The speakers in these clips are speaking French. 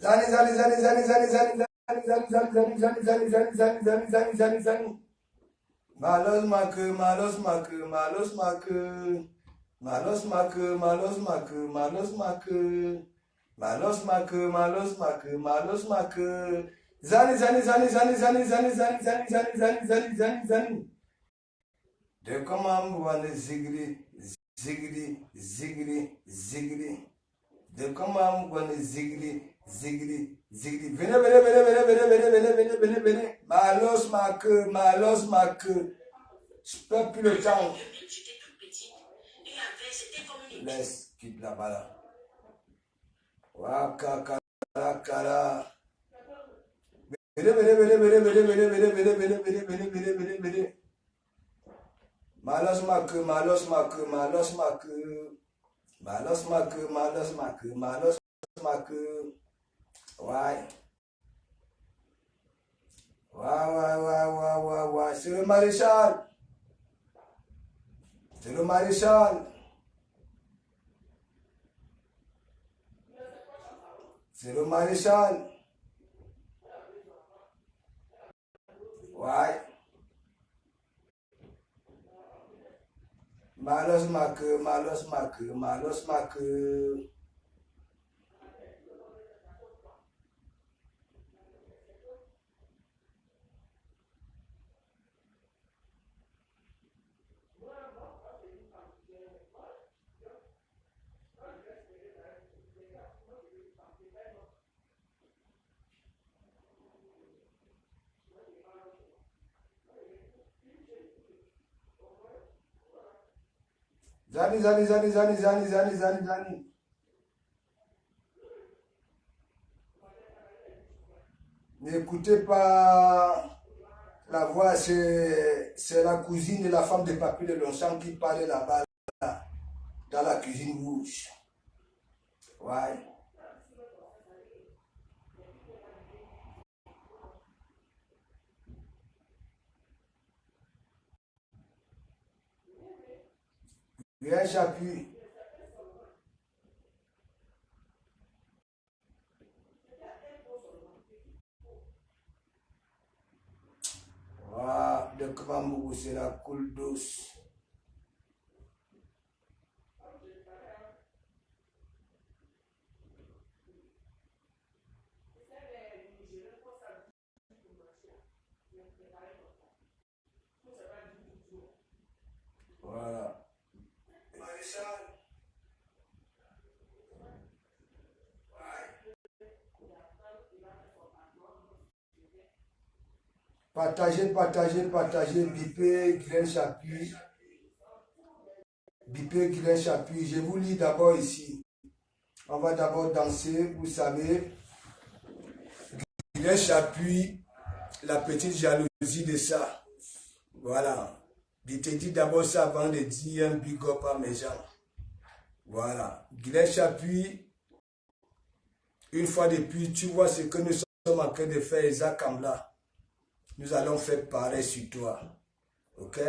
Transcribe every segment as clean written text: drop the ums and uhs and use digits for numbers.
Zani, zani, zani, zani, zani, zani, zani, zani, zani, zani, zani, zani, zani, zani, zani, zani, zani, zani. Malos makı, malos makı, malos makı. Malos makı, malos makı, malos makı. Malos makı, malos makı, malos makı. Zani, zani, zani, zani, zani, zani, zani, zani, zani, zani, zani, zani, zani. De komam wane zigri, zigri, zigri, zigri. De komam wane zigri, zigri, zigri. Venez, venez, venez, venez, venez, venez, venez, venez, venez, venez. Malos makı, malos makı. Je perds plus le temps. Laisse, quitte là-bas là. Wakakara. Venez, venez, venez, venez, venez, venez, venez, venez, venez, venez, venez, venez, venez, venez. Malos makı, malos makı, malos makı. Malos makı, malos makı, malos makı. Ouais. Ouais, ouais, ouais, ouais, ouais, ouais. C'est le maréchal. C'est le maréchal. C'est le maréchal. Ouais. Malos makı, malos makı, malos makı. Zani, zani, zani, zani, zani, zani, zani, zani. N'écoutez pas la voix, c'est la cousine et la femme de Papy de Longchamp qui parlait là-bas, là, dans la cuisine rouge. Ouais. Viens, j'appuie. Voilà, de Kramou, c'est la coule douce. Voilà. Partagez, partagez, partagez. Bipé, Guylaine Chapuis. Bipé, Guylaine Chapuis. Je vous lis d'abord ici. On va d'abord danser, vous savez. Guylaine Chapuis, la petite jalousie de ça. Voilà. Je te dis d'abord ça avant de dire un big up à mes gens. Voilà. Guylaine Chapuis, une fois de plus, tu vois ce que nous sommes en train de faire, Isaac Kamla. Nous allons faire pareil sur toi. Ok?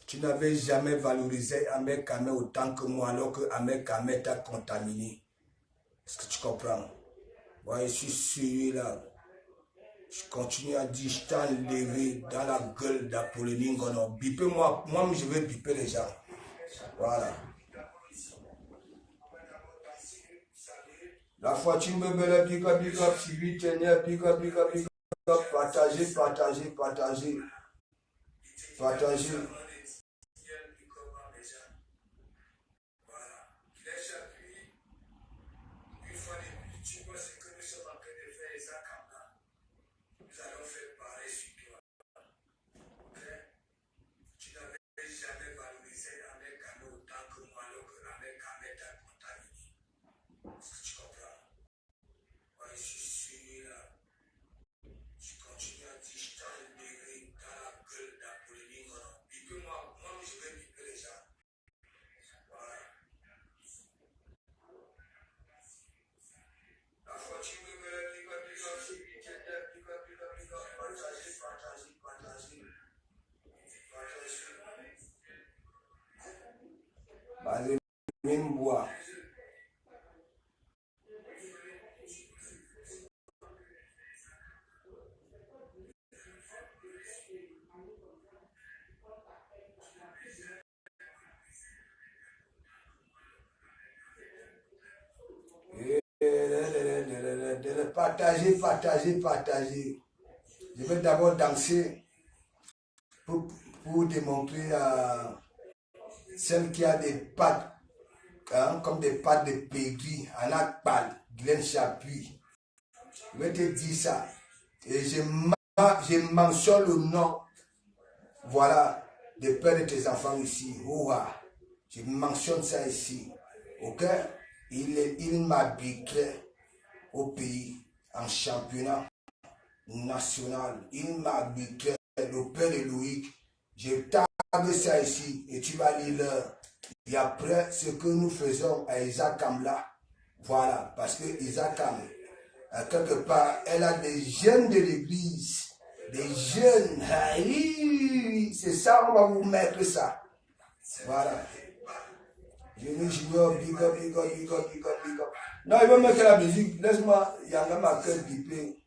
Tu n'avais jamais valorisé Ahmed Kamé autant que moi, alors que Ahmed Kamé t'a contaminé. Est-ce que tu comprends? Moi, je suis sûr là. Je continue à dire, je t'enlève dans la gueule d'Apollonie Ngono. Bipez-moi, moi je vais biper les gens. Voilà. La fortune me belle, big up, Sylvie, tenez, big up, partagez, partagez, partagez, partagez. Allez, même bois. partagez, partagez, partagez. Je vais d'abord danser pour démontrer à celle qui a des pattes, hein, comme des pattes de pégris, en akpal, Glenn Chapuis. Je vais te dire ça. Et je mentionne le nom, voilà, des pères de tes enfants ici. Ouah. Je mentionne ça ici. Ok? Il m'arbitrait au pays, en championnat national. Il m'arbitrait, le père de Loïc. Je tape ça ici et tu vas lire l'heure. Et après, ce que nous faisons à Isaac Kamla, voilà, parce que Isaac Kam, quelque part, elle a des jeunes de l'église, des jeunes, c'est ça, on va vous mettre ça. Voilà. Junior, big up, big up, big up, big up, big up. Non, il va mettre la musique, laisse-moi, il y a même à cœur bipé.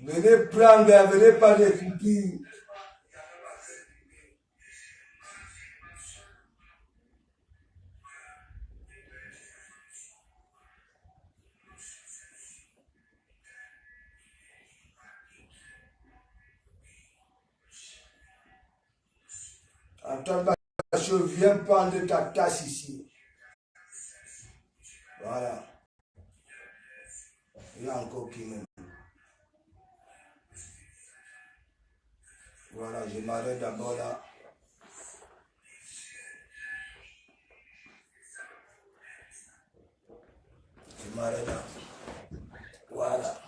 Venez prendre, venez pas les coupures. Antoine Bachot, viens prendre ta tasse ici. Voilà. Il y a encore qui m'aime. Voilà, je m'arrête d'abord là. Je m'arrête là. Voilà.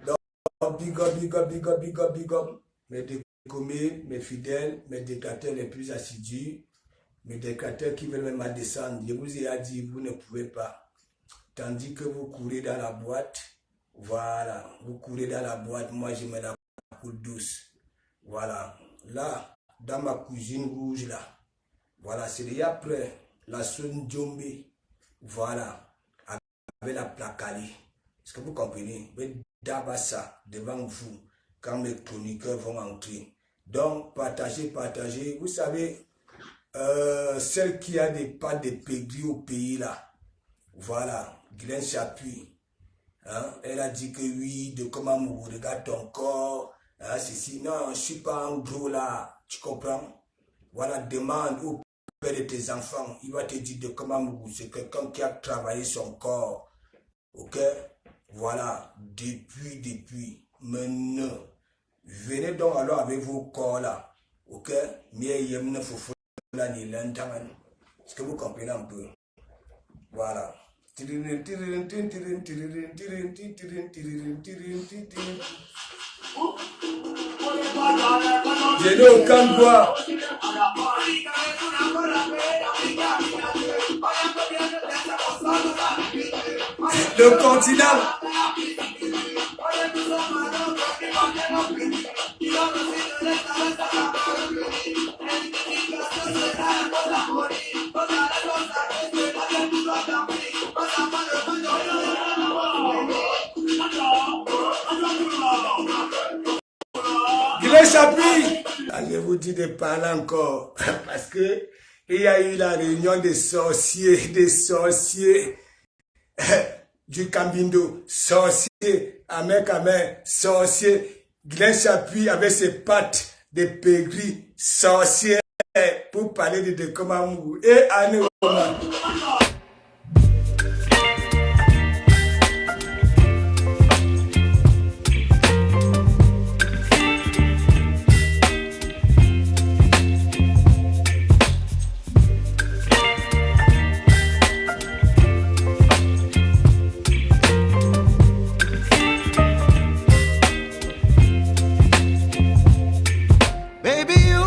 Donc, big up, big up, big up, big up, big up. Mes décommés, mes fidèles, mes décateurs les plus assidus, mes décateurs qui veulent même descendre. Je vous ai dit, vous ne pouvez pas. Tandis que vous courez dans la boîte, voilà, vous courez dans la boîte, moi je mets la coupe douce. Voilà, là, dans ma cuisine rouge là, voilà, c'est déjà prêt, la sonne Djombe, voilà, avec la placali. Est-ce que vous comprenez? Mais d'abord ça, devant vous, quand mes chroniqueurs vont entrer. Donc, partagez, partagez. Vous savez, celle qui a des pattes de pégris au pays là, voilà, Glenn Chapuis, hein, elle a dit que oui, de comment vous regarde ton corps. Ah, si, non, je ne suis pas en gros là, tu comprends? Voilà, demande au père de tes enfants, il va te dire de comment vous, c'est quelqu'un qui a travaillé son corps, ok? Voilà, depuis, maintenant, venez donc alors avec vos corps là, ok? Est-ce que vous comprenez un peu? Voilà. Je n'ai aucun droit. Le continent. Glenn Chapuis. Je vous dis de parler encore parce que il y a eu la réunion des sorciers du Cambindo, sorciers, Amek, sorciers, Glenn Chapuis avec ses pattes de pégris, sorciers, pour parler de Dekomamou et Anne Oma. Baby, you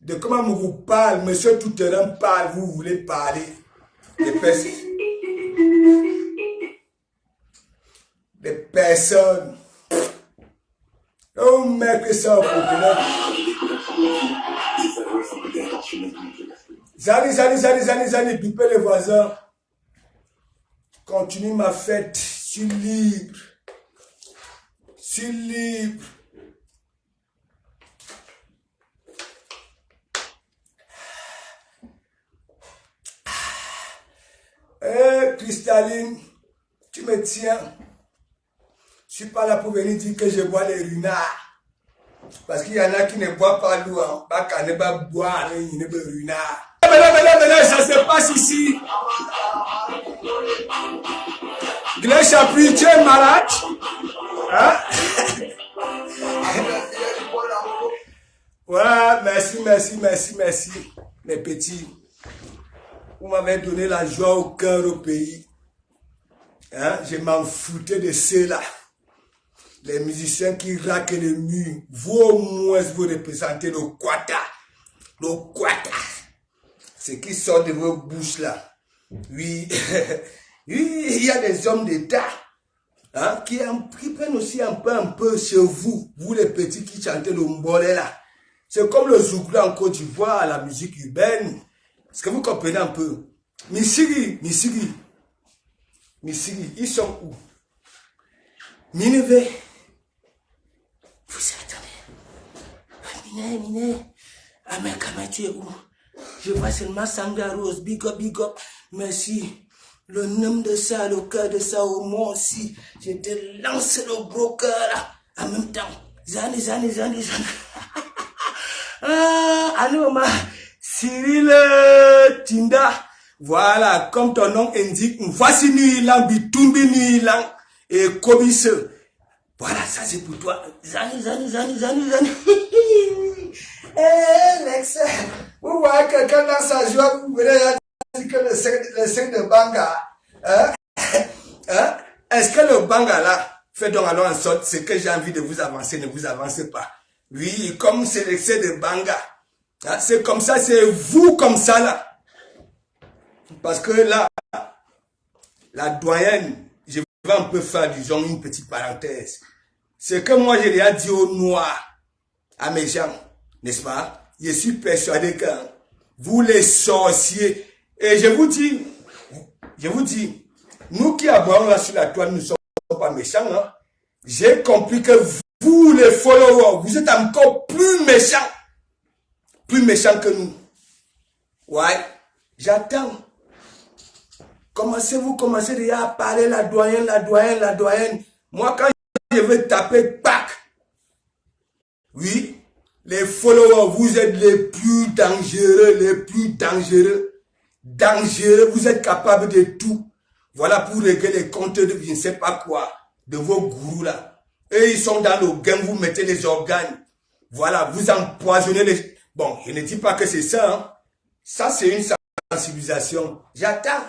de comment on vous parle, monsieur Tout-Terrain parle, vous voulez parler des personnes. Oh mec, ça populaire. Zani, bipez les voisins. Continue ma fête, je suis libre. Je suis libre. Cristalline, tu me tiens. Je suis pas là pour venir dire que je bois les runards. Parce qu'il y en a qui ne boivent pas l'eau. Pas qu'à ne pas boire les runards. Maintenant, ça se passe ici. Glenn Chapuis, tu es malade? Hein? Ouais, merci. Mes petits. Vous m'avez donné la joie au cœur au pays. Hein? Je m'en foutais de ceux-là. Les musiciens qui raquent le mur. Vous au moins vous représentez le Kwata. Le Kwata. Ce qui sort de vos bouches là. Oui. Oui, il y a des hommes d'État. Hein, qui prennent aussi un peu chez vous. Vous les petits qui chantez le mbolé là. C'est comme le Zouglou en Côte d'Ivoire, la musique urbaine. Est-ce que vous comprenez un peu? Misiri, ils sont où? Minevé. Vous attendez. Miné. Ah mais comment tu es où? Je vois seulement Sandra Rose, big up. Merci. Le nom de ça, le cœur de ça, au moins aussi. Je te lance le broker là. En même temps. Zani. Anoma. Cyril Tinda. Voilà, comme ton nom indique, voici Nuilang, Bitumbi Nuilang et Kobis. Voilà, ça c'est pour toi. Zani. Lex, vous voyez quelqu'un dans sa joie, vous venez dire que le sec de Banga, hein? Est-ce que le Banga là, fait donc alors en sorte, ce que j'ai envie de vous avancer, ne vous avancez pas. Oui, comme c'est l'excès de Banga, hein? C'est comme ça, c'est vous comme ça là. Parce que là, la doyenne, je vais un peu faire, disons, une petite parenthèse. C'est que moi, j'ai déjà dit au noir, à mes gens, n'est-ce pas? Je suis persuadé que vous les sorciers, et je vous dis, nous qui aboyons là sur la toile, nous ne sommes pas méchants. Hein? J'ai compris que vous, les followers, vous êtes encore plus méchants que nous. Ouais, j'attends. Commencez déjà à parler la doyenne. Moi, quand je veux taper, pack. Oui, les followers, vous êtes les plus dangereux. Vous êtes capables de tout. Voilà pour régler les comptes de je ne sais pas quoi, de vos gourous là. Eux, ils sont dans le gain, vous mettez les organes. Voilà, vous empoisonnez les... Bon, je ne dis pas que c'est ça. Hein. Ça, c'est une sensibilisation. J'attends.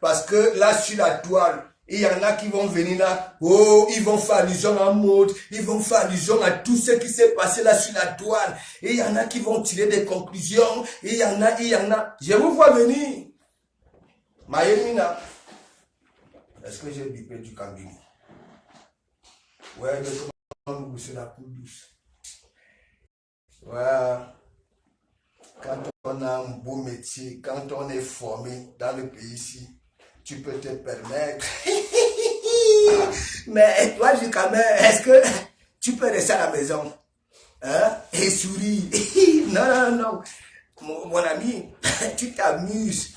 Parce que là, sur la toile, il y en a qui vont venir là. Oh, ils vont faire allusion à mode. Ils vont faire allusion à tout ce qui s'est passé là sur la toile. Et il y en a qui vont tirer des conclusions. Et il y en a. Je vous vois venir. Maïmina. Est-ce que j'ai bipé du camping? Ouais, mais comment vous boussez la peau douce? Ouais. Quand on a un beau métier, quand on est formé dans le pays ici, tu peux te permettre. Mais toi, quand même, est-ce que tu peux rester à la maison? Hein? Et sourire? Non. Mon ami, tu t'amuses.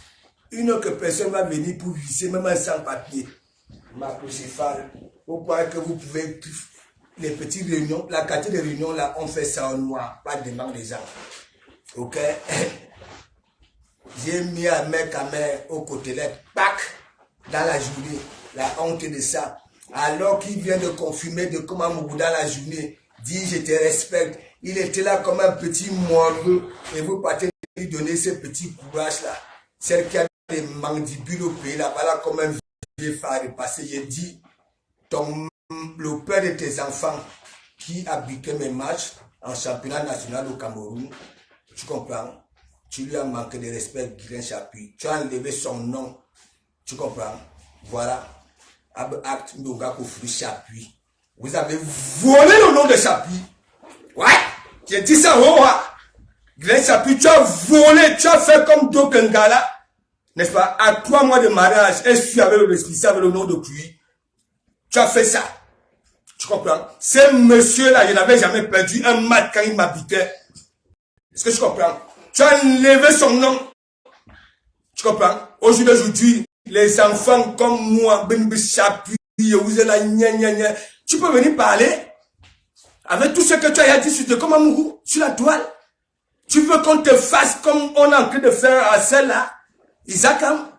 Une autre personne va venir pour visser, même sans papier. Macrocéphale. Vous croyez que vous pouvez... Les petites réunions, la quartier de réunion, là, on fait ça en noir, pas de manque des gens. Ok? J'ai mis un mec à main au côté là, pack, dans la journée, la honte de ça. Alors qu'il vient de confirmer de comment Moubou dans la journée, dit je te respecte. Il était là comme un petit moelleux et vous partez lui donner ce petit courage là. Celle qui a des mandibules au pays là, voilà comme un vieux phare passé. J'ai dit, le père de tes enfants qui habitait mes matchs, en championnat national au Cameroun. Tu comprends? Tu lui as manqué de respect, Guilain Chapuis. Tu as enlevé son nom. Tu comprends? Voilà. Acte Ndonga Kofuri Chapuis. Vous avez volé le nom de Chapuis. Ouais. J'ai dit ça, oh, Guilain Chapuis, tu as volé, tu as fait comme Dokengala. N'est-ce pas? À 3 mois de mariage, et je suis avec le responsable, avec le nom de Puy. Tu as fait ça. Tu comprends? Ce monsieur-là, je n'avais jamais perdu un match quand il m'habitait. Est-ce que tu comprends? Tu as enlevé son nom. Tu comprends? Aujourd'hui, les enfants comme moi, Ben Chapuis, vous êtes là, tu peux venir parler avec tout ce que tu as dit sur le Komamougou, sur la toile. Tu veux qu'on te fasse comme on est en train de faire à celle-là, Isakam?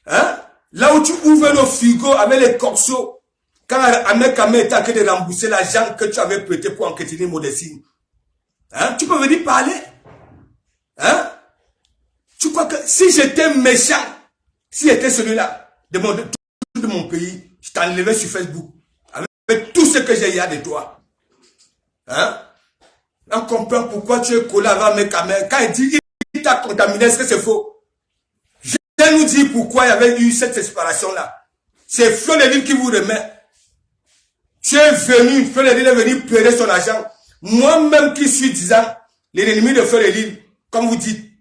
Hein? Là où tu ouvres le frigo avec les corceaux, quand Ahmed Kamé t'a que de rembourser l'argent que tu avais prêté pour enquêter Modestine. Hein? Tu peux venir parler? Hein? Tu crois que si j'étais méchant, si j'étais celui-là de mon pays, je t'enlevais sur Facebook avec tout ce que j'ai de toi. Hein? On comprend pourquoi tu es collé avec mes caméras. Quand il dit il t'a contaminé, est-ce que c'est faux? Je vais nous dire pourquoi il y avait eu cette séparation-là. C'est Flo Levin qui vous remet. Tu es venu, Flo Levin est venu pleurer son argent. Moi-même qui suis disant, l'ennemi de Flo Levin, comme vous dites,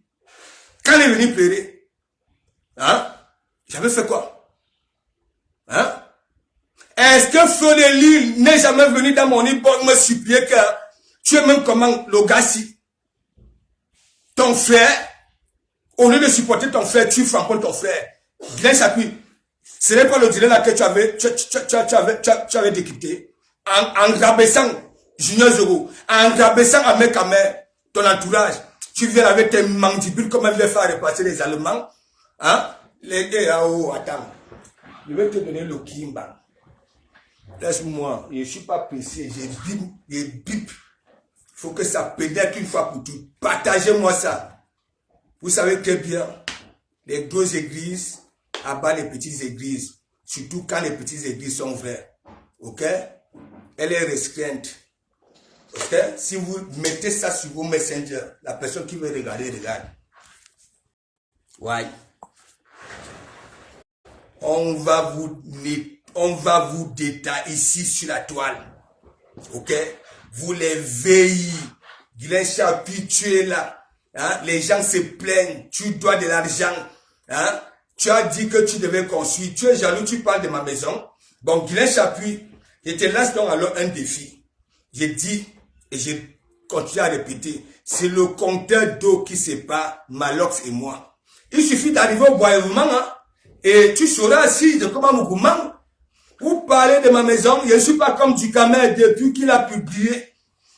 quand il est venu pleurer, hein, j'avais fait quoi? Hein? Est-ce que Flo Levin n'est jamais venu dans mon lit pour me supplier que tu es même comment Logassi, ton frère, au lieu de supporter ton frère, tu frappes ton frère. Guilain Chapuis, ce n'est pas le direct là que tu avais décrypté. En rabaissant Junior Zoro, en rabaissant Ahmed Kamé, ton entourage, tu viens avec tes mandibules comme elle veut faire repasser les Allemands. Hein? Attends. Je vais te donner le Kimba. Laisse-moi, je ne suis pas pressé, j'ai bip. Il faut que ça pénètre une fois pour toutes. Partagez-moi ça. Vous savez très bien, les grosses églises abattent les petites églises. Surtout quand les petites églises sont vraies. Ok? Elle est restreinte. Ok? Si vous mettez ça sur vos messengers, la personne qui veut regarder, regarde. Ouais. On va vous détailler ici sur la toile. Ok? Vous les veillez. Guilain Chapuis, tu es là. Hein? Les gens se plaignent. Tu dois de l'argent. Hein? Tu as dit que tu devais construire. Tu es jaloux, tu parles de ma maison. Bon, Guilain Chapuis, je te lance donc alors un défi. J'ai dit, et je continue à répéter, c'est le compteur d'eau qui sépare Malox et moi. Il suffit d'arriver au boisement, hein? Et tu sauras si de comment Moukoumang. Vous parlez de ma maison, je ne suis pas comme Ducamel depuis qu'il a publié.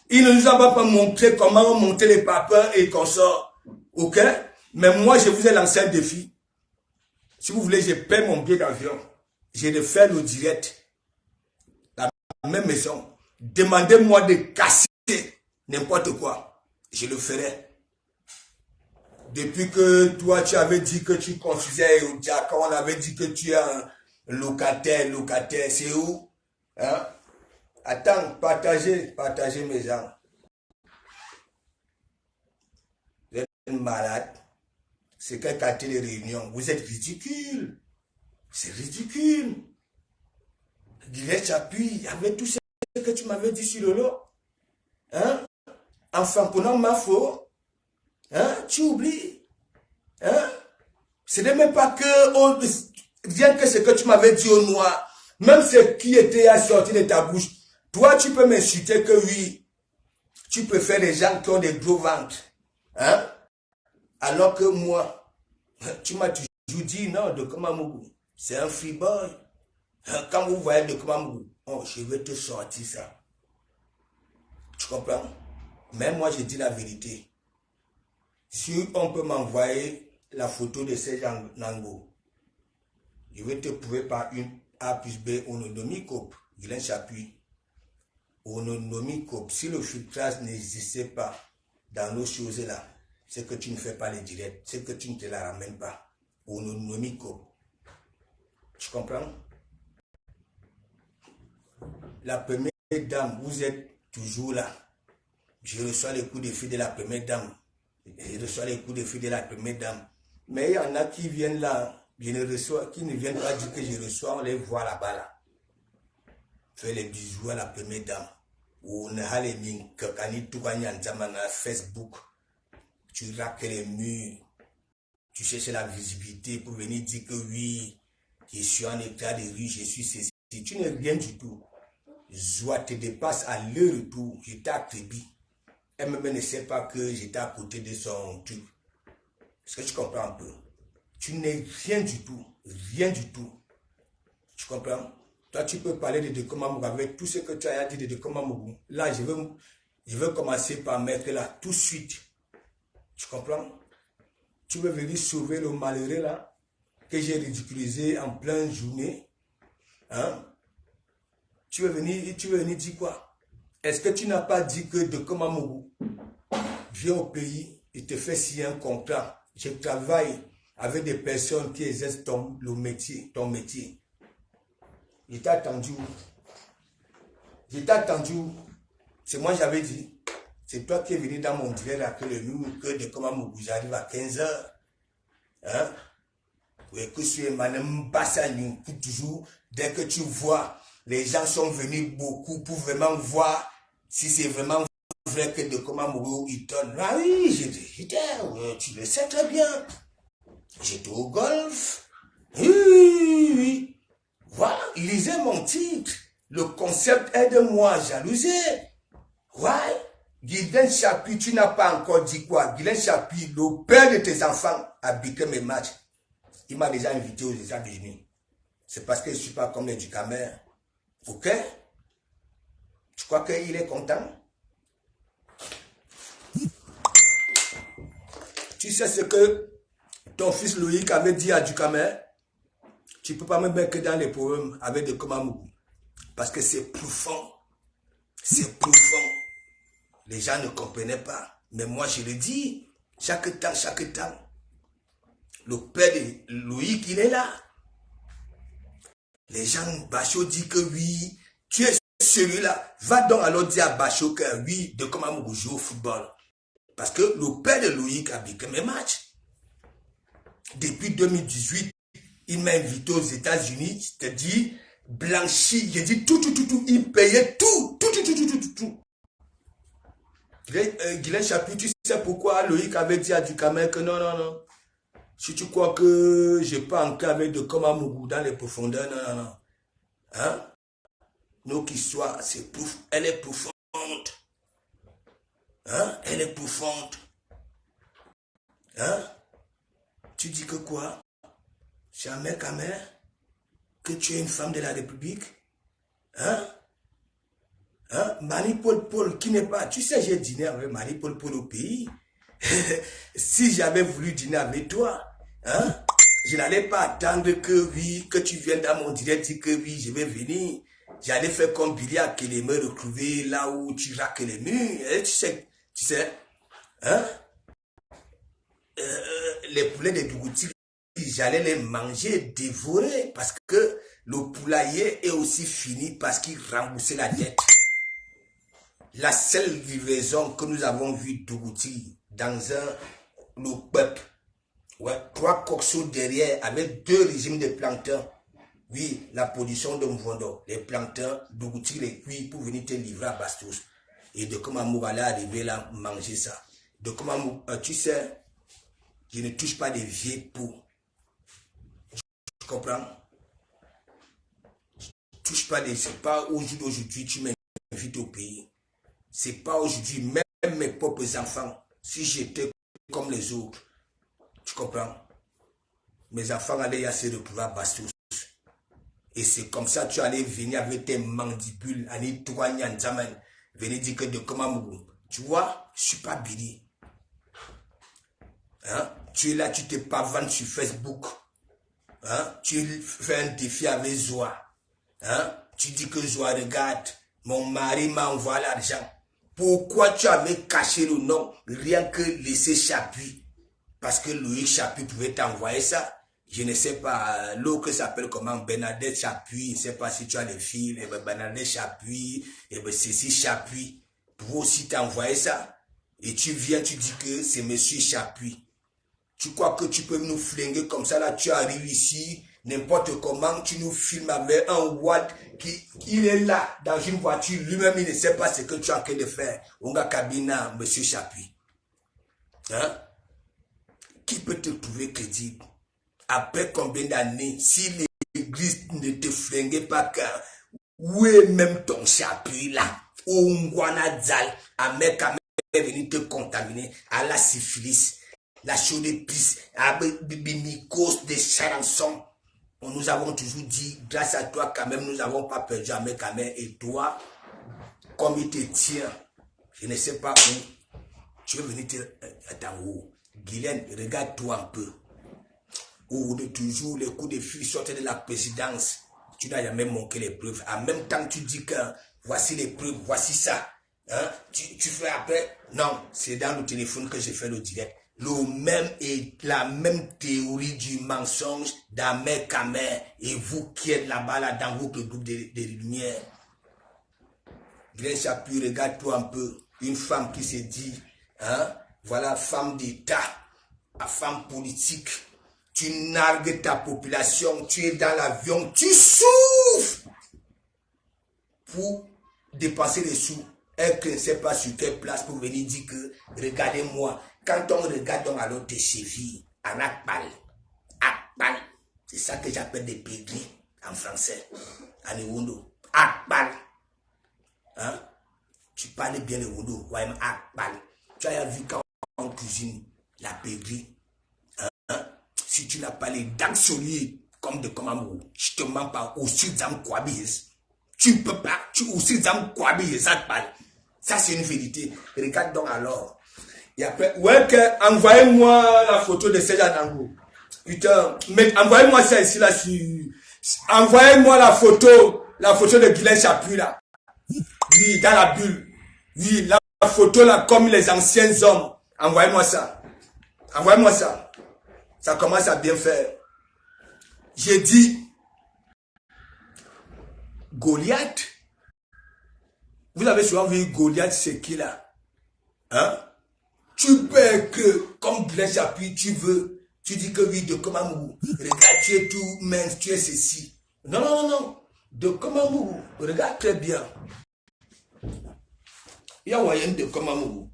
Il ne nous a pas montré comment monter les papas et consorts. Ok? Mais moi, je vous ai lancé un défi. Si vous voulez, je paie mon billet d'avion. Je vais faire le direct. La même maison. Demandez-moi de casser n'importe quoi. Je le ferai. Depuis que toi, tu avais dit que tu construisais quand on avait dit que tu es un locataire, c'est où? Hein? Attends, partagez mes gens. Vous êtes malade. C'est quel quartier de réunion? Vous êtes ridicule. C'est ridicule. Guilain Chapuis, il y avait tout ce que tu m'avais dit sur le lot. Hein? En frapponnant ma faute. Hein? Tu oublies. Hein? Ce n'est même pas que, rien que ce que tu m'avais dit au noir, même ce qui était assorti de ta bouche, toi tu peux m'insulter que oui, tu préfères les gens qui ont des gros ventres. Hein? Alors que moi, tu m'as toujours dit non, de Komamougou, c'est un free boy. Quand vous voyez de Komamougou, oh, je vais te sortir ça. Tu comprends? Mais moi, je dis la vérité. Si on peut m'envoyer la photo de Serge Nango, je vais te prouver par une A plus B ononomie-cope, Guilain Chapuis. Ononomie-cope. Si le filtrage n'existait pas dans nos choses-là, c'est que tu ne fais pas les directs, c'est que tu ne te la ramènes pas. Ononomie-cope. Tu comprends? La première dame, vous êtes toujours là. Je reçois les coups de fil de la première dame. Je reçois les coups de fil de la première dame. Mais il y en a qui viennent là, qui ne viennent pas dire que je reçois, on les voit là-bas là. Fais les bisous à la première dame. Ou on a les mines, Facebook. Tu raques les murs. Tu cherches la visibilité pour venir dire que oui, je suis en état de rue, je suis ceci. Tu n'es rien du tout. Joie te dépasse à leur retour. J'étais à Tribi. Elle-même ne sait pas que j'étais à côté de son truc. Est-ce que tu comprends un peu? Tu n'es rien du tout. Rien du tout. Tu comprends? Toi, tu peux parler de Dekomamougou avec tout ce que tu as dit de Dekomamougou. Là, je veux commencer par mettre là tout de suite. Tu comprends? Tu veux venir sauver le malheureux là que j'ai ridiculisé en pleine journée. Hein? Tu veux venir dire quoi? Est-ce que tu n'as pas dit que Dekomamougou vient au pays et te fait signer un contrat? Je travaille avec des personnes qui exercent ton métier. Je t'ai attendu. Je t'ai attendu. C'est moi j'avais dit. C'est toi qui es venu dans mon direct à que le nous, que Dekomamougou, j'arrive à 15h. Hein? Oui, que je suis madame Bassagnou, toujours, dès que tu vois, les gens sont venus beaucoup pour vraiment voir si c'est vraiment vrai que Dekomamougou, il donne. Ah oui, j'étais, tu le sais très bien. J'étais au golf. Oui. Voilà, lisez mon titre. Le concept aide-moi à jalouser. Ouais. Guylaine Chapuis, tu n'as pas encore dit quoi? Guylaine Chapuis, le père de tes enfants, a biqué mes matchs. Il m'a déjà invité aux États-Unis. C'est parce que je ne suis pas comme les Ducamer. Ok? Tu crois qu'il est content? Tu sais ce que ton fils Loïc avait dit à Ducamer? Tu ne peux pas me mettre que dans les poèmes avec Dekomamougou. Parce que c'est profond. C'est profond. Les gens ne comprenaient pas. Mais moi, je le dis. Chaque temps. Le père de Loïc, il est là. Les gens, Bachot dit que oui, tu es celui-là. Va donc alors dire à Bachot que oui, Dekomamougou joue au football. Parce que le père de Loïc a vécu mes matchs. Depuis 2018, il m'a invité aux États-Unis, c'est-à-dire blanchi. J'ai dit tout. Il payait tout. Guylaine Chapuis, tu sais pourquoi Loïc avait dit à Ducamer que non. Si tu crois que je n'ai pas encore avec Dekomamougou dans les profondeurs, non. Hein? Nos qui soit, elle est profonde. Hein? Elle est profonde. Hein? Tu dis que quoi? Jamais, Kamer, que tu es une femme de la République? Hein? Marie-Paul, qui n'est pas... Tu sais, j'ai dîné avec Marie-Paul au pays. Si j'avais voulu dîner avec toi, hein, je n'allais pas attendre que oui, que tu viennes dans mon direct, dire que oui, je vais venir. J'allais faire comme Billy à qu'il me retrouver là où tu raques les murs. Et tu sais, hein, les poulets de Dougouti, j'allais les manger, dévorer, parce que le poulailler est aussi fini parce qu'il remboursait la dette. La seule livraison que nous avons vue Dougouti dans le peuple, ouais, 3 coxos derrière avec 2 régimes de plancton. Oui, la production de Mvondo, les planctons, Dougouti les cuits pour venir te livrer à Bastos. Et Dekomamougou allait arriver là, manger ça. Dekomamougou, tu sais, je ne touche pas des vieilles peaux. Tu comprends? Je ne touche pas des... C'est pas aujourd'hui tu m'invites au pays. C'est pas aujourd'hui, même mes propres enfants, si j'étais comme les autres, tu comprends? Mes enfants allaient se retrouver à Bastos. Et c'est comme ça que tu allais venir avec tes mandibules, aller toigner en Zaman, venir dire que Dekomamougou. Tu vois, je ne suis pas Billy. Hein? Tu es là, tu te pavanes sur Facebook. Hein? Tu fais un défi avec Zoa. Hein? Tu dis que Zoa, regarde, mon mari m'a envoyé l'argent. Pourquoi tu avais caché le nom, rien que laisser Chapuis? Parce que Loïc Chapuis pouvait t'envoyer ça. Je ne sais pas, l'autre s'appelle comment, Bernadette Chapuis, je ne sais pas si tu as les filles, et Bernadette Chapuis, et Cécile Chapuis. pouvais aussi t'envoyer ça. Et tu viens, tu dis que c'est monsieur Chapuis. Tu crois que tu peux nous flinguer comme ça, là, tu arrives ici, n'importe comment, tu nous filmes avec un Watt il est là, dans une voiture, lui-même, il ne sait pas ce que tu es en train de faire. On a cabina, monsieur Chapuis. Hein? Qui peut te trouver crédible? Après combien d'années, si l'église ne te flinguait pas, où est même ton Chapuis là? Où Nguanadzal, à Mekame est venu te contaminer à la syphilis, la chaude épice, à Bibimikos de Charançon. Nous avons toujours dit, grâce à toi, quand même, nous n'avons pas perdu à Mekame. Et toi, comme il te tient, je ne sais pas où, tu veux venir te... Attends, où? Guylaine, regarde-toi un peu. Où toujours les coups de fil sortent de la présidence. Tu n'as jamais manqué les preuves. En même temps, tu dis que voici les preuves, voici ça. Hein? Tu fais après. Non, c'est dans le téléphone que j'ai fait le direct. La même théorie du mensonge d'Amer Kamer. Et vous qui êtes là-bas, là, dans votre groupe de lumière. Guylaine Chapuis, regarde-toi un peu. Une femme qui se dit, hein, voilà, femme d'État, la femme politique. Tu nargues ta population, tu es dans l'avion, tu souffres pour dépenser les sous. Elle ne sait pas sur quelle place pour venir dire que, regardez-moi, quand on regarde, on alors tes chevilles, en akpal. Akpal, c'est ça que j'appelle des pédris en français, en Ewondo. Akpal. Hein? Tu parles bien le Wondo, ouais, akpal. Tu as vu quand on cuisine la pédrie. Si tu n'as pas les dents solides comme de Komamou, je te mens pas aussi d'âme Kouabis. Tu peux pas, tu aussi d'âme Kouabis, ça te parle. Ça c'est une vérité. Regarde donc alors. Et après, ouais, envoyez-moi la photo de Serge Anango. Putain, mais envoyez-moi ça ici là envoyez-moi la photo de Guylaine Chapuis là. Oui, dans la bulle. Oui, la photo là comme les anciens hommes. Envoyez-moi ça. Envoyez-moi ça. Ça commence à bien faire. J'ai dit, Goliath. Vous avez souvent vu Goliath, c'est qui là? Hein? Tu peux que, comme Guylaine Chapuis, tu veux, tu dis que oui, de Komamou. Regarde, tu es tout mince, tu es ceci. Non, non, non, non. De Komamou, regarde très bien. Il y a moyen de Komamou.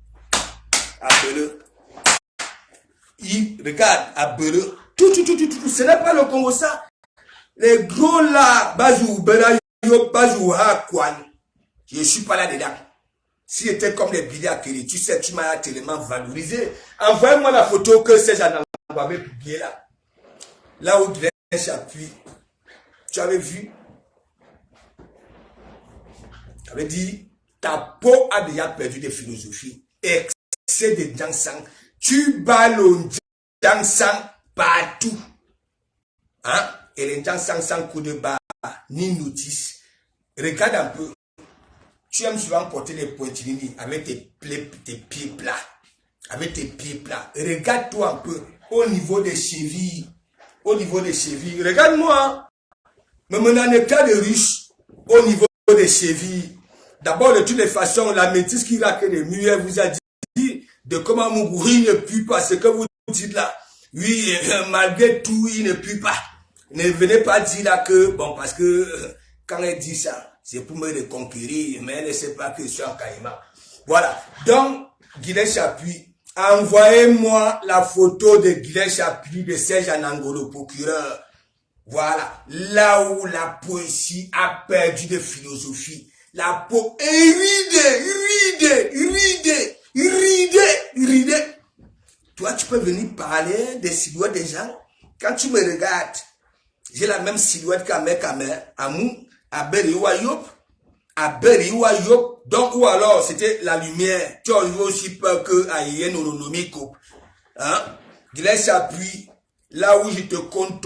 Appelle-le. Regarde, à Bele, tout, ce n'est pas le Congo ça. Les gros là, Bazou, Belayo, Bazou, Hakwan. Je ne suis pas là dedans. Si c'était comme les billets à Kelly, tu sais, tu m'as tellement valorisé. Envoyez-moi la photo que ces gens avaient publié là. Là où Guylaine Chapuis, tu avais vu. Tu avais dit, ta peau a déjà perdu de philosophie. Excès de dansant. Tu ballons dansant partout. Hein? Et les dansant sans coup de barre, ni notice. Regarde un peu. Tu aimes souvent porter les pointilini avec tes pieds plats. Avec tes pieds plats. Regarde-toi un peu au niveau des chevilles. Au niveau des chevilles. Regarde-moi. Mais mon état de riche au niveau des chevilles. D'abord, de toutes les façons, la métisse qui raque les murs vous a dit de comment Mougouri ne pue pas, ce que vous dites là. Oui, malgré tout, il ne pue pas. Ne venez pas dire là que, bon, parce que quand elle dit ça, c'est pour me reconquérir, mais elle ne sait pas que je suis en Caïma. Voilà. Donc, Guylaine Chapuis, envoyez-moi la photo de Guylaine Chapuis de Serge Anango, le procureur. Voilà. Là où la poésie a perdu de philosophie. La peau est ridée. Toi, tu peux venir parler des silhouettes des gens. Quand tu me regardes, j'ai la même silhouette qu'Amer Kamer, Amou, Aberiwayop. Donc, ou alors, c'était la lumière. Tu as eu aussi peur que Aïe Nolonomico. Hein? Guylaine Chapuis, là où je te compte,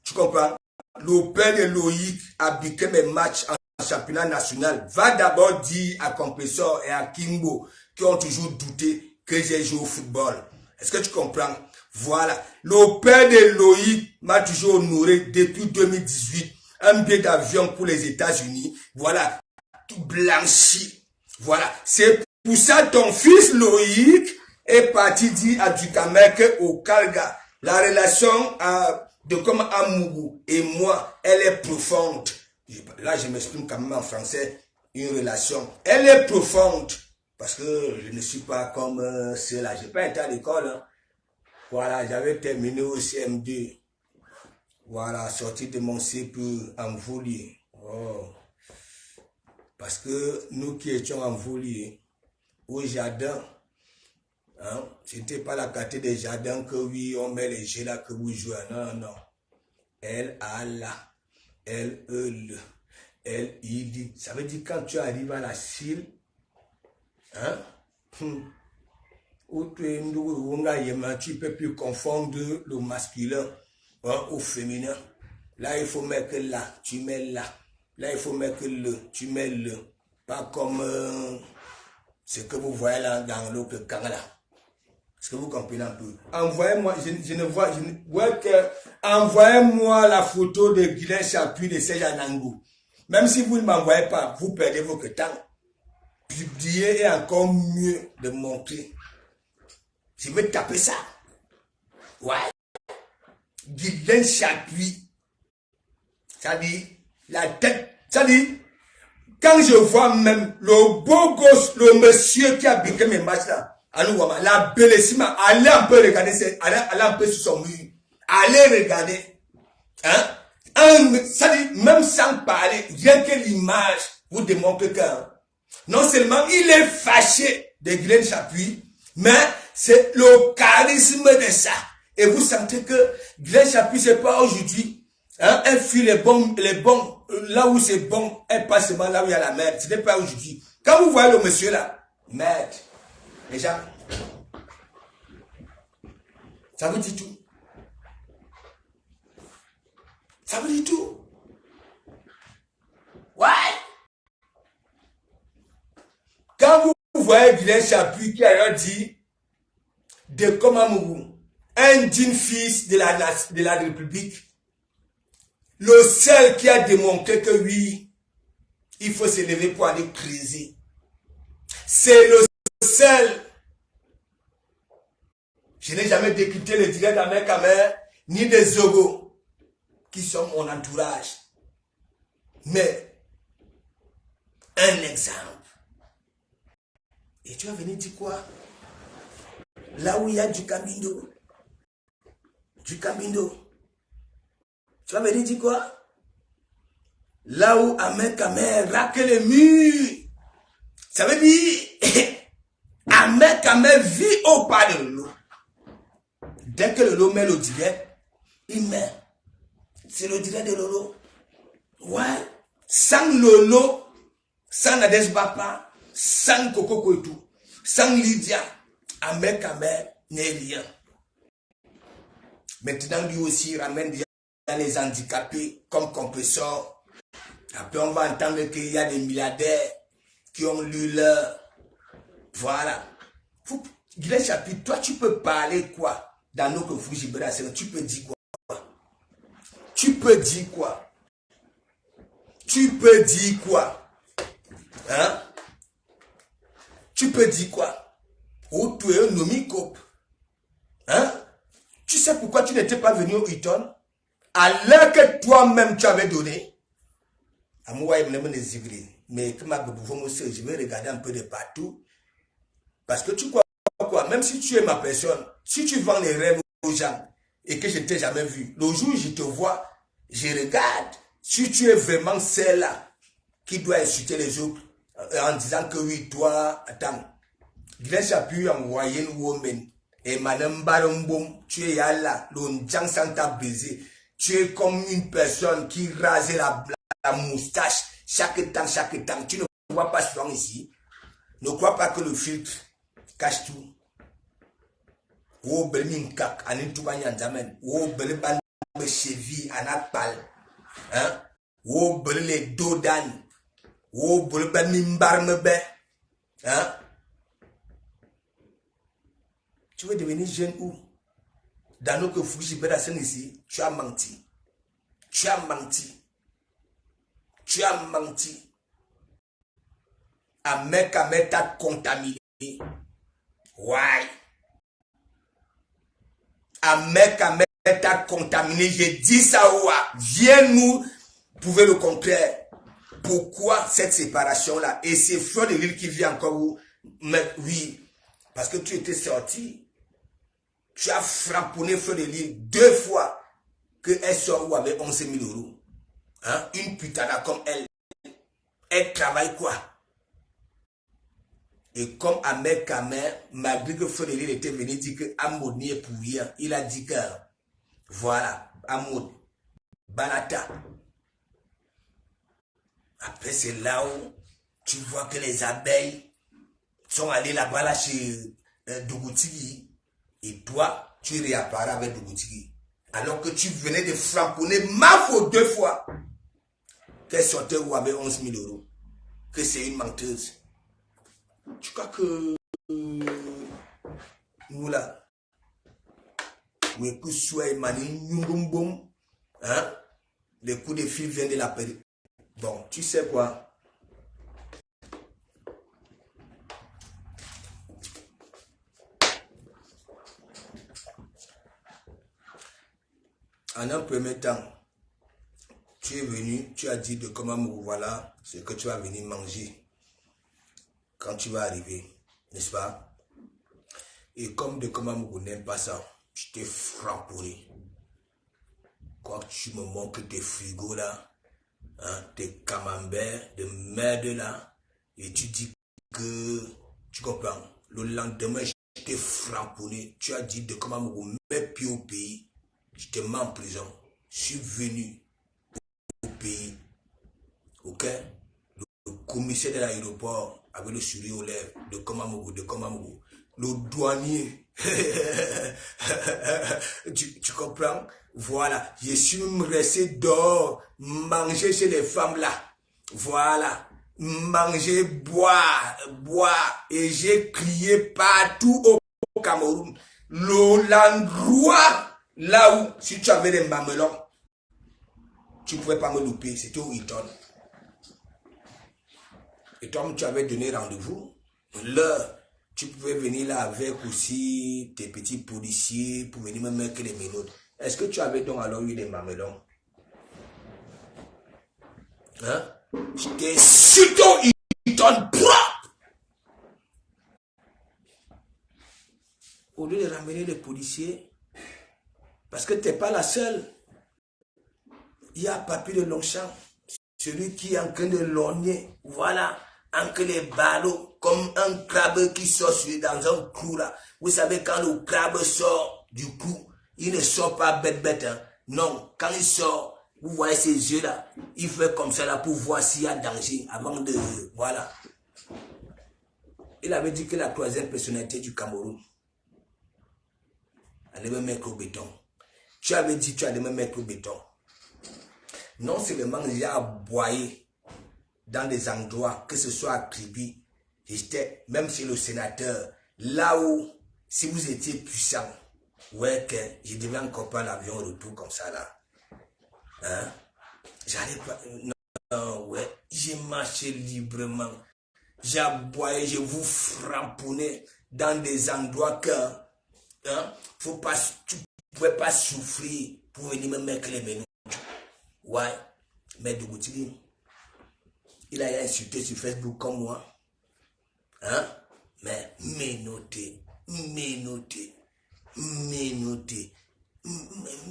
tu comprends? Le père de Loïc a biqué mes matchs en championnat national. Va d'abord dire à Compressor et à Kimbo qui ont toujours douté que j'ai joué au football. Est-ce que tu comprends? Voilà. Le père de Loïc m'a toujours honoré depuis 2018. Un billet d'avion pour les États-Unis. Voilà. Tout blanchi. Voilà. C'est pour ça ton fils Loïc est parti dire à Dukamek au Kalga. La relation de comme Amougou et moi, elle est profonde. Là, je m'exprime quand même en français. Une relation. Elle est profonde. Parce que je ne suis pas comme ceux-là. Je n'ai pas été à l'école. Hein. Voilà, j'avais terminé au CM2. Voilà, sorti de mon CP en Voulier. Oh. Parce que nous qui étions en Voulier, au jardin, hein, ce n'était pas la quartier des jardins que oui, on met les jeux là que vous jouez. Non, non. Elle, Allah, elle, le, elle, il. Ça veut dire quand tu arrives à la cile, hein, où tu ne peux plus confondre le masculin, hein, au féminin. Là, il faut mettre là, tu mets là. Là, il faut mettre le, tu mets le. Pas comme ce que vous voyez là dans l'autre camp là. Est-ce que vous comprenez un peu? Envoyez-moi, je ne vois que. Envoyez-moi la photo de Guilain Chapuis de Serge Anangou. Même si vous ne m'envoyez pas, vous perdez votre temps. Publier est encore mieux de montrer. Je vais taper ça. Ouais. Guilain Chapuis. Ça dit, la tête. Ça dit, quand je vois même le beau gosse, le monsieur qui a piqué mes matchs là, la bellissima, allez un peu regarder, allez un peu sur son mur. Allez regarder. Hein? Ça dit, même sans parler, rien que l'image vous démontre que non seulement il est fâché de Guilain Chapuis, mais c'est le charisme de ça. Et vous sentez que Guilain Chapuis, c'est pas aujourd'hui. Hein? Elle fuit les bons, là où c'est bon, elle passe seulement là où il y a la merde. Ce n'est pas aujourd'hui. Quand vous voyez le monsieur là, merde. Déjà, ça vous dit tout. Ça vous dit tout. Ouais. Quand vous voyez Guilain Chapuis qui a dit de Komamougou, un digne fils de la République, le seul qui a démontré que oui, il faut se lever pour aller creuser. C'est le seul. Je n'ai jamais décrypté le direct d'Ahmed Kamer, ni des Zogo, qui sont mon entourage. Mais, un exemple. Et tu vas venir dire quoi? Là où il y a du Camino. Du Camino. Tu vas venir dire quoi? Là où Ahmed Kamer raque le mur. Ça veut dire, Ahmed Kamer vit au pas de l'eau. Dès que le lot met le direct, il met. C'est le direct de Lolo. Ouais. Sans Lolo, sans Nadej Bapa, sans Coco Koitou, sans Lydia, Ahmed Kamer n'est rien. Maintenant, lui aussi ramène déjà les handicapés comme compresseur. Après, on va entendre qu'il y a des milliardaires qui ont lu leur. Voilà. Guilain Chapuis, toi, tu peux parler quoi? Dans nos conflits, tu peux dire quoi? Tu peux dire quoi? Tu peux dire quoi? Hein? Tu peux dire quoi? Ou tu es un nomicop? Hein? Tu sais pourquoi tu n'étais pas venu au Eton? À l'heure que toi-même tu avais donné. À moi, il me les mais je vais regarder un peu de partout. Parce que tu crois quoi? Même si tu es ma personne, si tu vends les rêves aux gens et que je ne t'ai jamais vu, le jour où je te vois, je regarde. Si tu es vraiment celle-là qui doit insulter les autres en disant que oui, toi, attends. Guilain Chapuis envoyé une woman et madame Baromboum, tu es là, l'onjang sans t'a brisé. Tu es comme une personne qui rase la moustache chaque temps. Tu ne vois pas souvent ici. Ne crois pas que le filtre cache tout. Ou belmin kak anin tubanyan zaman. Ou belban cheville anapal. Hein? Ou belé dodan. Ou belban mimbarmebe. Hein? Tu veux devenir jeune où? Dans nos Fuji ici, tu as menti. Tu as menti. Tu as menti. Ahmed t'a contaminé. Ouais. Ahmed t'a contaminé. J'ai dit ça, ouah. Viens nous prouver le contraire. Pourquoi cette séparation-là? Et c'est Fleur de Lille qui vient encore où? Mais oui, parce que tu étais sorti. Tu as frapponné Fleur de Lille 2 fois qu'elle sort où avec 11 000 euros. Hein? Une putain comme elle. Elle travaille quoi? Et comme Ahmed Kamer, malgré que Fleur de Lille était venu dire que Amoud n'y est pour rien, il a dit que voilà, Amoud, Balata. Après, c'est là où tu vois que les abeilles sont allées là-bas là chez Dougoutigi. Et toi, tu réapparais avec Dougoutigi. Alors que tu venais de frapponner ma faute 2 fois. Qu'elle sortait où avec 11 000 euros. Que c'est une menteuse. Tu crois que nous là, oui, que soit Emmanuel Nyungumbum, hein, les coups de fil viennent de la période. Bon, tu sais quoi? En un premier temps, tu es venu, tu as dit de comment voilà ce que tu vas venir manger quand tu vas arriver, n'est-ce pas? Et comme de comment vous n'aime pas ça, je t'ai frappé. Quand tu me montres tes frigos là, hein, tes camemberts de merde là, et tu dis que, tu comprends, le lendemain, je t'ai frappé. Tu as dit de comment vous mets pied au pays, je te mets en prison. Je suis venu au pays, ok? Le commissaire de l'aéroport avec le sourire aux lèvres de Komamougou, le douanier, tu comprends? Voilà, je suis resté dehors, manger chez les femmes là, voilà, manger, boire, et j'ai crié partout au Cameroun. L'endroit là où, si tu avais des mamelons, tu ne pouvais pas me louper, c'était au Hilton. Et toi, tu avais donné rendez-vous. L'heure, tu pouvais venir là avec aussi tes petits policiers pour venir me mettre les menottes. Est-ce que tu avais donc alors eu des mamelons? Hein? J'étais surtout Hilton propre. Au lieu de ramener les policiers, parce que tu n'es pas la seule. Il y a Papy de Longchamp, celui qui est en train de lorgner, voilà, entre les ballots, comme un crabe qui sort dans un clou là. Vous savez, quand le crabe sort du clou, il ne sort pas bête, hein. Non, quand il sort, vous voyez ses yeux là, il fait comme ça là pour voir s'il y a danger avant de, voilà. Il avait dit que la 3e personnalité du Cameroun allait me mettre au béton. Tu avais dit que tu allais me mettre au béton. Non seulement j'ai aboyé dans des endroits, que ce soit à Kribi, j'étais même chez le sénateur, là où, si vous étiez puissant, ouais, que je devais encore prendre l'avion retour comme ça là. Hein? J'allais pas, non, ouais, j'ai marché librement, j'ai aboyé, je vous frapponnais dans des endroits que, hein, faut pas, tu ne pouvais pas souffrir pour venir me mettre les menus. Ouais, mais Dougoutigi, il a insulté sur Facebook comme moi. Hein? Mais menotté. Mais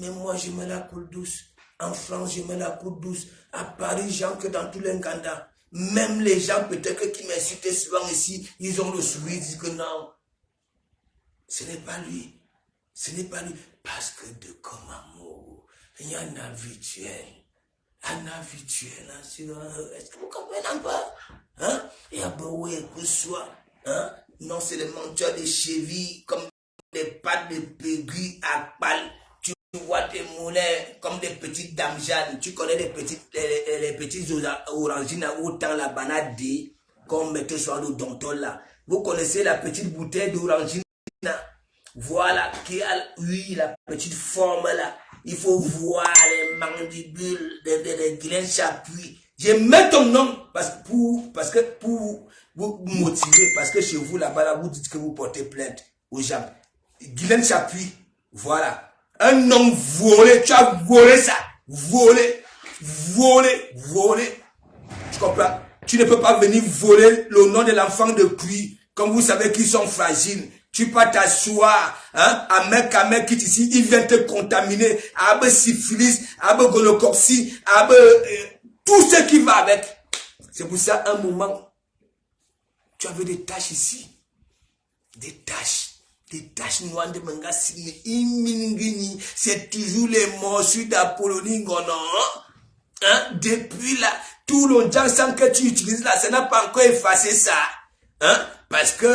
moi, je mets la cour douce. En France, je mets la cour douce. À Paris, j'en que dans tous les Nganda. Même les gens peut-être qui m'insultaient souvent ici, ils ont le sourire, ils disent que non. Ce n'est pas lui. Ce n'est pas lui. Parce que de comme amour, il y a un habituel. Un habituel, est-ce que vous comprenez un peu? Hein? Et à Boué, que ce soit, hein? Non, c'est les menteurs de chevilles, comme des pattes de pégris à pal. Tu vois tes moulins comme des petites dames jeunes. Tu connais les petites orangines autant la banane D, qu'on mettait sur le domptol là. Vous connaissez la petite bouteille d'orangine? Voilà, qui a, oui, la petite forme là. Il faut voir les mandibules, les grains chapuis. Je mets ton nom pour vous motiver. Parce que chez vous, là-bas, là, vous dites que vous portez plainte aux gens. Guylaine Chapuis, voilà. Un nom volé, tu as volé ça. Volé. Tu comprends? Tu ne peux pas venir voler le nom de l'enfant de Cuy. Comme vous savez qu'ils sont fragiles. Tu peux t'asseoir, hein, un mec qui est ici, il vient te contaminer, avec syphilis, avec gonocoxie, avec tout ce qui va avec. C'est pour ça, un moment, tu avais des taches ici. Des taches noires de Mangasini, Imingini, c'est toujours les morceaux d'Apollonie Ngono. Hein? Depuis là, tout le temps sans que tu utilises là, ça n'a pas encore effacé ça. Hein? Parce que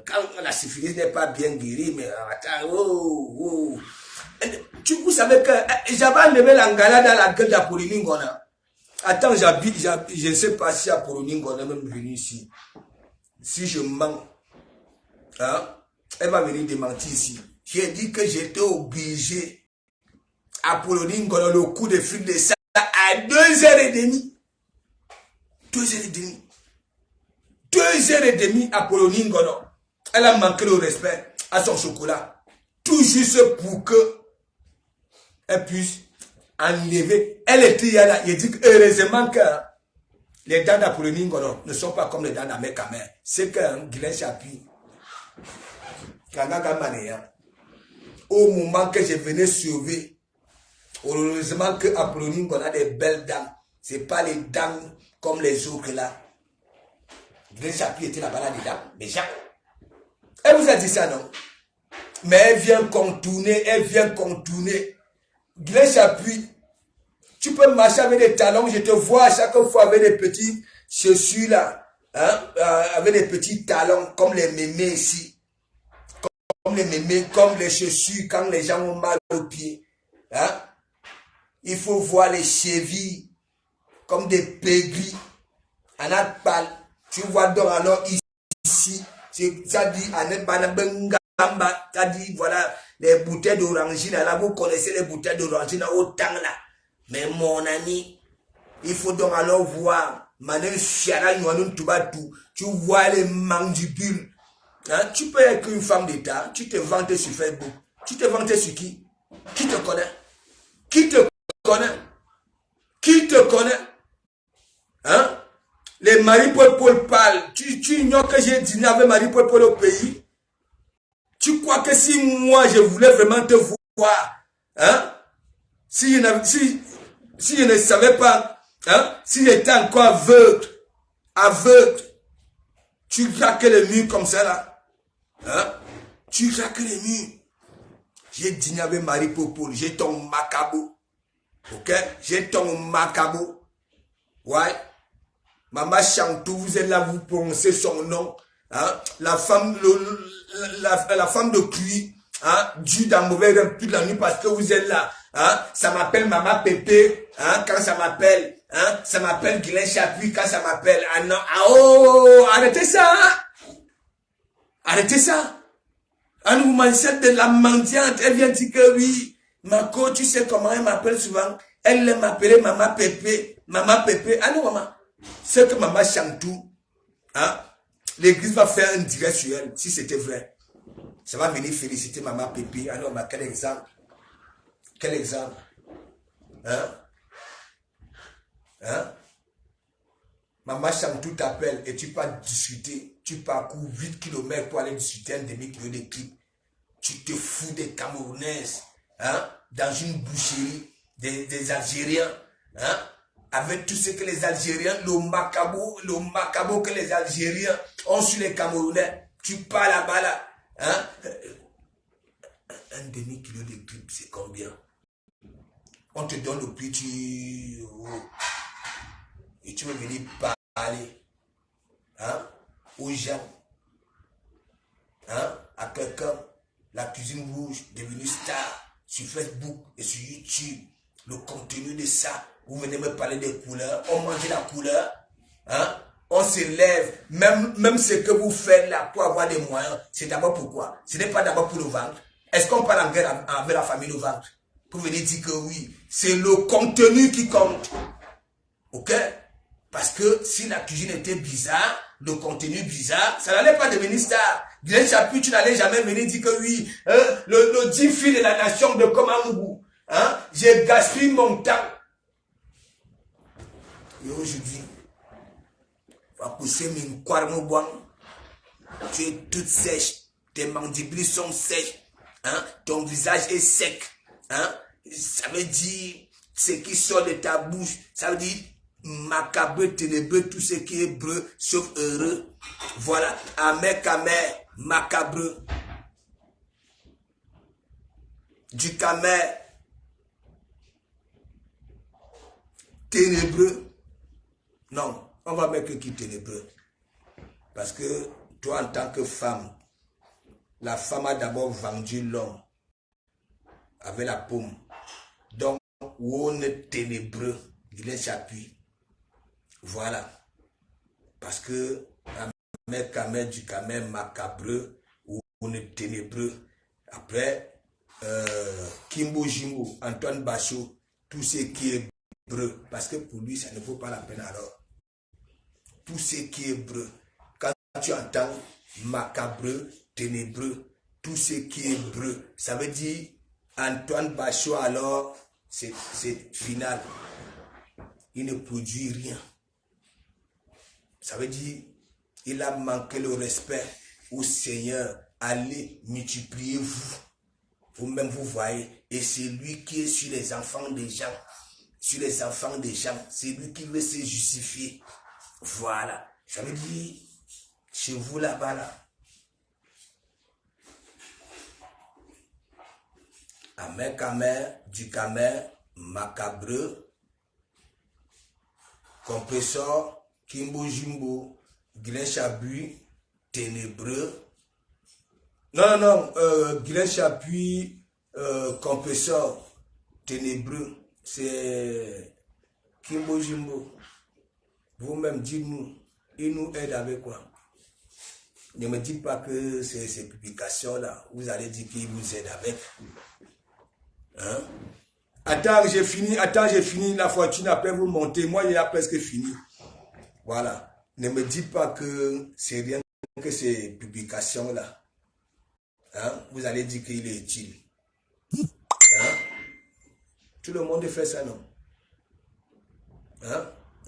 quand la syphilis n'est pas bien guérie, mais attends, vous savez que j'avais enlevé l'angala dans la gueule d'Apollonie Ngono. Attends, je ne sais pas si Apollonie Ngono est même venu ici. Si je mens, hein? Elle va venir démentir ici. J'ai dit que j'étais obligé. Apollonie Ngono, le coup de fil de ça à 2h30. 2h30. 2h30 Apollonie Ngono. Elle a manqué le respect à son chocolat. Tout juste pour que elle puisse enlever. Elle était là. Il dit que heureusement que les dents d'Apollonie Ngono ne sont pas comme les dents d'Amé Kamer. C'est que Guylaine Chapuis, au moment que je venais sauver, heureusement que Apollonie Ngono a des belles dents. Ce n'est pas les dents comme les autres là. Guylaine Chapuis était là-bas dedans. Déjà. Elle vous a dit ça, non? Mais elle vient contourner. Guylaine Chapuis, tu peux marcher avec des talons. Je te vois à chaque fois avec des petits chaussures là. Hein? Avec des petits talons comme les mémés ici. Comme les mémés, comme les chaussures quand les gens ont mal aux pieds. Hein? Il faut voir les chevilles comme des pégris. En atpal, tu vois donc alors ici, ça dit, ça dit, voilà, les bouteilles d'orangine, là, vous connaissez les bouteilles d'orangine autant là. Mais mon ami, il faut donc alors voir, tu vois les mandibules. Hein? Tu peux être une femme d'État, tu te vantes sur Facebook. Tu te vantes sur qui? Qui te connaît? Qui te connaît? Qui te connaît? Hein? Les Marie-Paul parlent. Tu ignores que j'ai dîné avec Marie-Paul au pays. Tu crois que si moi je voulais vraiment te voir, hein? Si je ne savais pas, hein? Si j'étais encore aveugle, tu craques les murs comme ça là. Hein? Tu craques les murs. J'ai dîné avec Marie-Paul, j'ai ton macabo. Ok? J'ai ton macabo. Ouais. Maman Chantou, vous êtes là, vous prononcez son nom. Hein? La femme de Cuy, hein? Due dans mauvais rêve toute la nuit parce que vous êtes là. Hein? Ça m'appelle Maman Pépé, hein? Quand ça m'appelle. Hein? Ça m'appelle Guylaine Chapuis quand ça m'appelle. Ah non, ah oh, arrêtez ça! Hein? Arrêtez ça! Un mindset de la mendiante, elle vient dire que oui, Marco, tu sais comment elle m'appelle souvent? Elle m'appelait Maman Pépé. Maman Pépé. Ah non, maman. C'est que Maman Chantou, hein, l'église va faire un direct sur elle, si c'était vrai. Ça va venir féliciter Maman Pépé. Ah non, mais quel exemple? Quel exemple? Hein? Hein? Maman Chantou t'appelle et tu pars discuter. Tu parcours 8 km pour aller discuter un demi-kilo de clip. Tu te fous des Camerounaises, hein? Dans une boucherie, des Algériens, hein? Avec tout ce que les Algériens, le macabo que les Algériens ont sur les Camerounais. Tu pars là-bas là, hein? Un demi-kilo de clip, c'est combien? On te donne le prix, et tu veux venir parler, hein? Aux gens, hein? À quelqu'un, la cuisine rouge devenue star sur Facebook et sur YouTube, le contenu de ça, vous venez me parler des couleurs, on mange la couleur, hein? On se lève, même ce que vous faites là pour avoir des moyens, c'est d'abord pourquoi? Ce n'est pas d'abord pour le ventre. Est-ce qu'on parle en guerre avec la famille le ventre? Pour venir dire que oui, c'est le contenu qui compte. Ok? Parce que si la cuisine était bizarre, le contenu bizarre, ça n'allait pas devenir star. Guylaine Chapuis, tu n'allais jamais venir dire que oui, le 10 fils de la nation de Komamougou, j'ai gaspillé mon temps. Et aujourd'hui, va pousser une quarmouboang, tu es toute sèche, tes mandibules sont sèches, ton visage est sec, ça veut dire ce qui sort de ta bouche, ça veut dire macabre, ténébreux, tout ce qui est breu, sauf heureux. Voilà, amer, camer, macabre, du camer, ténébreux. Non, on va mettre qui ténébreux. Parce que toi, en tant que femme, la femme a d'abord vendu l'homme avec la paume. Donc, on est ténébreux, Guylaine Chapuis. Voilà. Parce que Amer, Camer, du Camer, macabreux, on est ténébreux. Après, Kimbo Jimbo, Antoine Bachot, tout ce qui est breu. Parce que pour lui, ça ne vaut pas la peine alors. Tout ce qui est breu. Quand tu entends macabreux, ténébreux, tout ce qui est breu, ça veut dire Antoine Bachot alors, c'est final. Il ne produit rien. Ça veut dire il a manqué le respect au Seigneur. Allez, multipliez-vous. Vous-même, vous voyez. Et c'est lui qui est sur les enfants des gens. Sur les enfants des gens. C'est lui qui veut se justifier. Voilà. Ça veut dire, chez vous là-bas, là. Amer, Camer, du Camer, macabreux, compresseur, Kimbo Jimbo, Guylaine Chapuis, ténébreux. Non, Guylaine Chapuis, compresseur, ténébreux, c'est Kimbo Jimbo. Vous-même, dites-nous, il nous aide avec quoi? Ne me dites pas que ces publications-là, vous allez dire qu'il vous aide avec. Attends, j'ai fini la fortune, après vous montez. Moi, il a presque fini. Voilà. Ne me dites pas que c'est rien que ces publications-là. Vous allez dire qu'il est utile. Tout le monde fait ça, non?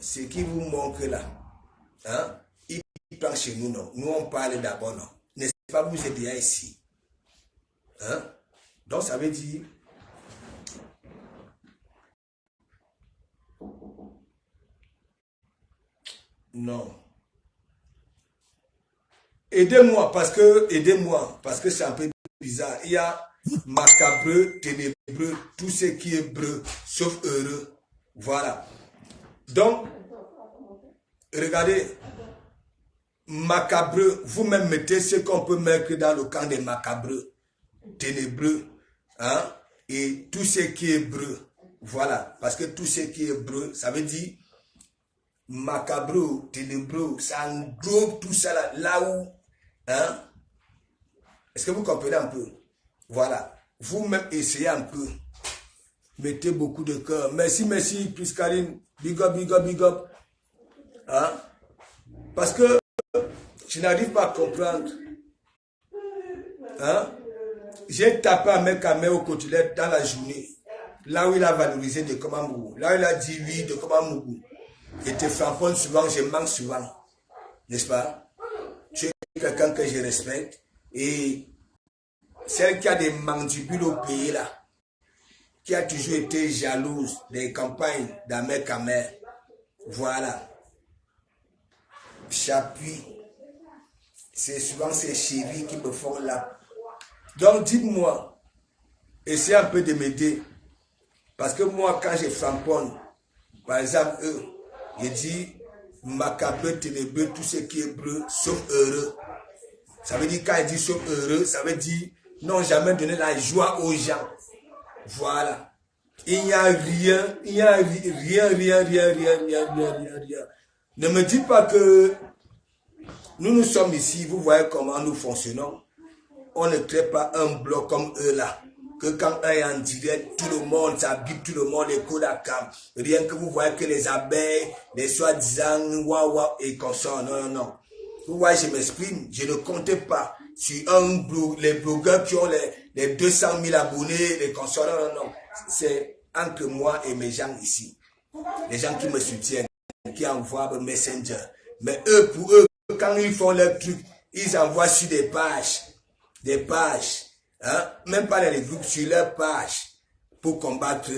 Ce qui vous manque là, il parle chez nous, non? Nous, on parle d'abord, non? N'est-ce pas, vous êtes déjà ici? Donc, ça veut dire... Non. Aidez-moi, parce que c'est un peu bizarre. Il y a macabreux, ténébreux, tout ce qui est breu, sauf heureux. Voilà. Donc, regardez, macabreux, vous-même mettez ce qu'on peut mettre dans le camp des macabreux, ténébreux, et tout ce qui est breu. Voilà. Parce que tout ce qui est breu, ça veut dire macabreux, ténébreux, ça englobe tout ça là où, est-ce que vous comprenez un peu? Voilà, vous-même essayez un peu, mettez beaucoup de cœur. Merci, plus Karine, big up, big up, big up. Parce que je n'arrive pas à comprendre. J'ai tapé à Camer au côtelette dans la journée, là où il a valorisé de Komamougou, là où il a dit oui de Komamougou. Et te frapponne souvent, je manque souvent. N'est-ce pas? Tu es quelqu'un que je respecte. Et celle qui a des mandibules au pays là, qui a toujours été jalouse des campagnes d'Amer Camer. Voilà. Chapuis. C'est souvent ces chéris qui me font là. Donc dites-moi, essayez un peu de m'aider. Parce que moi, quand je frapponne, par exemple, eux, je dis macabre, ténébreux, tout ce qui est breu, sauf heureux. Ça veut dire, quand il dit sauf heureux, ça veut dire non jamais donner la joie aux gens. Voilà. Il n'y a rien, rien. Ne me dites pas que nous sommes ici, vous voyez comment nous fonctionnons. On ne crée pas un bloc comme eux là. que quand un est en direct, tout le monde s'habille, tout le monde écoute la cam. Rien que vous voyez que les abeilles, les soi-disant, waouh, et consorts. Non, non, non. Vous voyez, je m'exprime, je ne comptais pas sur les blogueurs qui ont les 200 000 abonnés, les consorts. Non, non, non. C'est entre moi et mes gens ici. Les gens qui me soutiennent, qui envoient Messenger. Mais eux, pour eux, quand ils font leur truc, ils envoient sur des pages, hein, même pas dans les groupes, sur leurs pages, pour combattre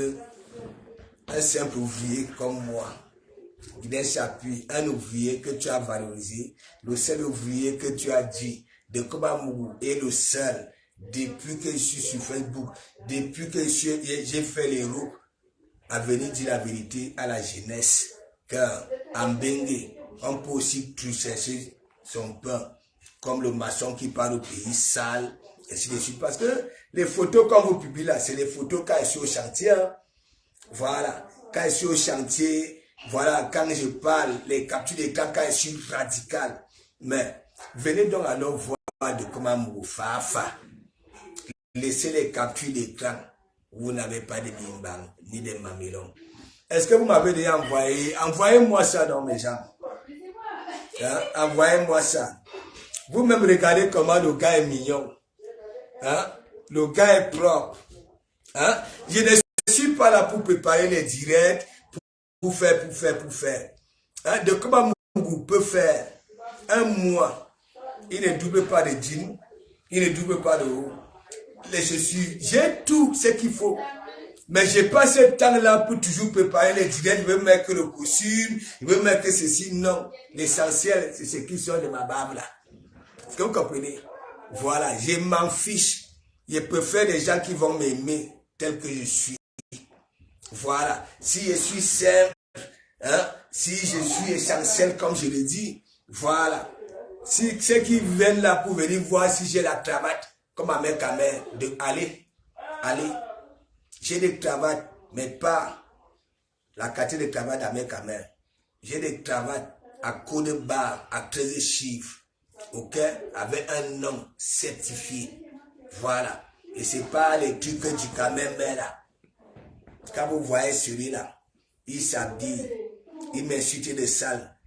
un simple ouvrier comme moi. Guilain Chapuis, un ouvrier que tu as valorisé, le seul ouvrier que tu as dit de Komamougou est le seul, depuis que je suis sur Facebook, depuis que j'ai fait les roues, à venir dire la vérité à la jeunesse, car en Bengue, on peut aussi chercher son pain, comme le maçon qui parle au pays sale, et ainsi de suite. Parce que les photos qu'on vous publie là, c'est les photos quand je suis au chantier. Hein. Voilà, quand je suis au chantier, voilà, quand je parle, les captures d'écran, quand je suis radical. Mais venez donc alors voir de comment Moufafa. Laissez les captures d'écran. Vous n'avez pas de bimbang ni de mamilons. Est-ce que vous m'avez déjà envoyé? Envoyez-moi ça dans mes gens. Hein? Envoyez-moi ça. Vous-même regardez comment le gars est mignon. Hein? Le gars est propre. Hein? Je ne suis pas là pour préparer les directs, pour faire. Hein? De comment vous peut faire un mois, il ne double pas de jeans, il ne double pas de haut. Les chaussures, j'ai tout ce qu'il faut. Mais j'ai pas ce temps-là pour toujours préparer les directs. Je veux mettre le costume, je veux mettre ceci. Non. L'essentiel, c'est ce qui sort de ma barbe là. Est-ce que vous comprenez? Voilà, je m'en fiche. Je préfère les gens qui vont m'aimer tel que je suis. Voilà. Si je suis simple, hein, si je suis essentiel comme je le dis, voilà. Si ceux qui viennent là pour venir voir si j'ai la cravate, comme à mes camères, allez. J'ai des cravates, mais pas la quantité de cravates à mes camères. J'ai des cravates à code barre, à 13 chiffres, ok, avec un nom certifié. Voilà. Et c'est pas les trucs que du camère met là. Quand vous voyez celui-là, il s'habille, il m'insulte de sale.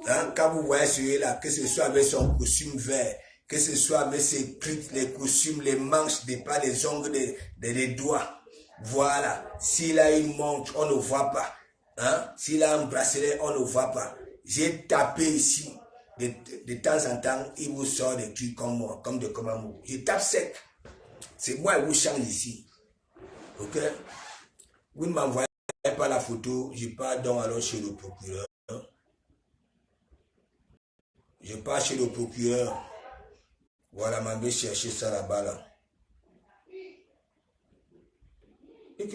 Hein? Quand vous voyez celui-là, que ce soit avec son costume vert, que ce soit avec ses trucs, les costumes, les manches, pas les ongles des doigts. Voilà. S'il a une montre, on ne voit pas. Hein? S'il a un bracelet, on ne voit pas. J'ai tapé ici. De temps en temps, il vous sort des trucs comme moi, comme de Komamou. Je tape sec. C'est moi qui vous change ici. Ok? Vous ne m'envoyez pas la photo, je pars donc alors chez le procureur. Je pars chez le procureur. Voilà, je vais chercher ça là-bas là. Ok.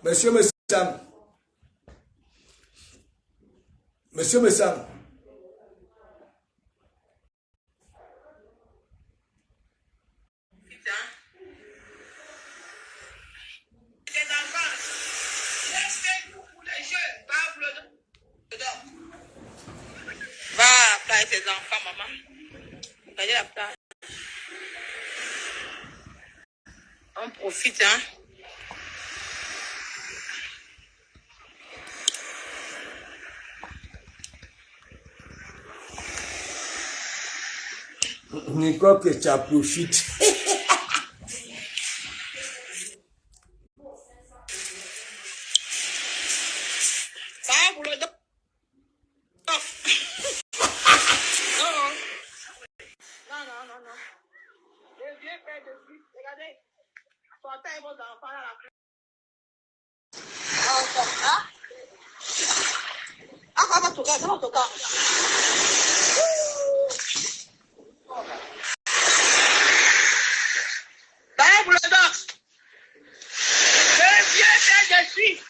Monsieur Messam. Monsieur Messam. Va appeler tes enfants, maman. Regardez la plage. On profite, hein. Nico que tu profites. Va pour le dos. Non. Le vieux père de fils, regardez. Sortez vos enfants dans la pluie. Ah, va tocar, ça va tocar. Va pour le dos. Le vieux père de fils.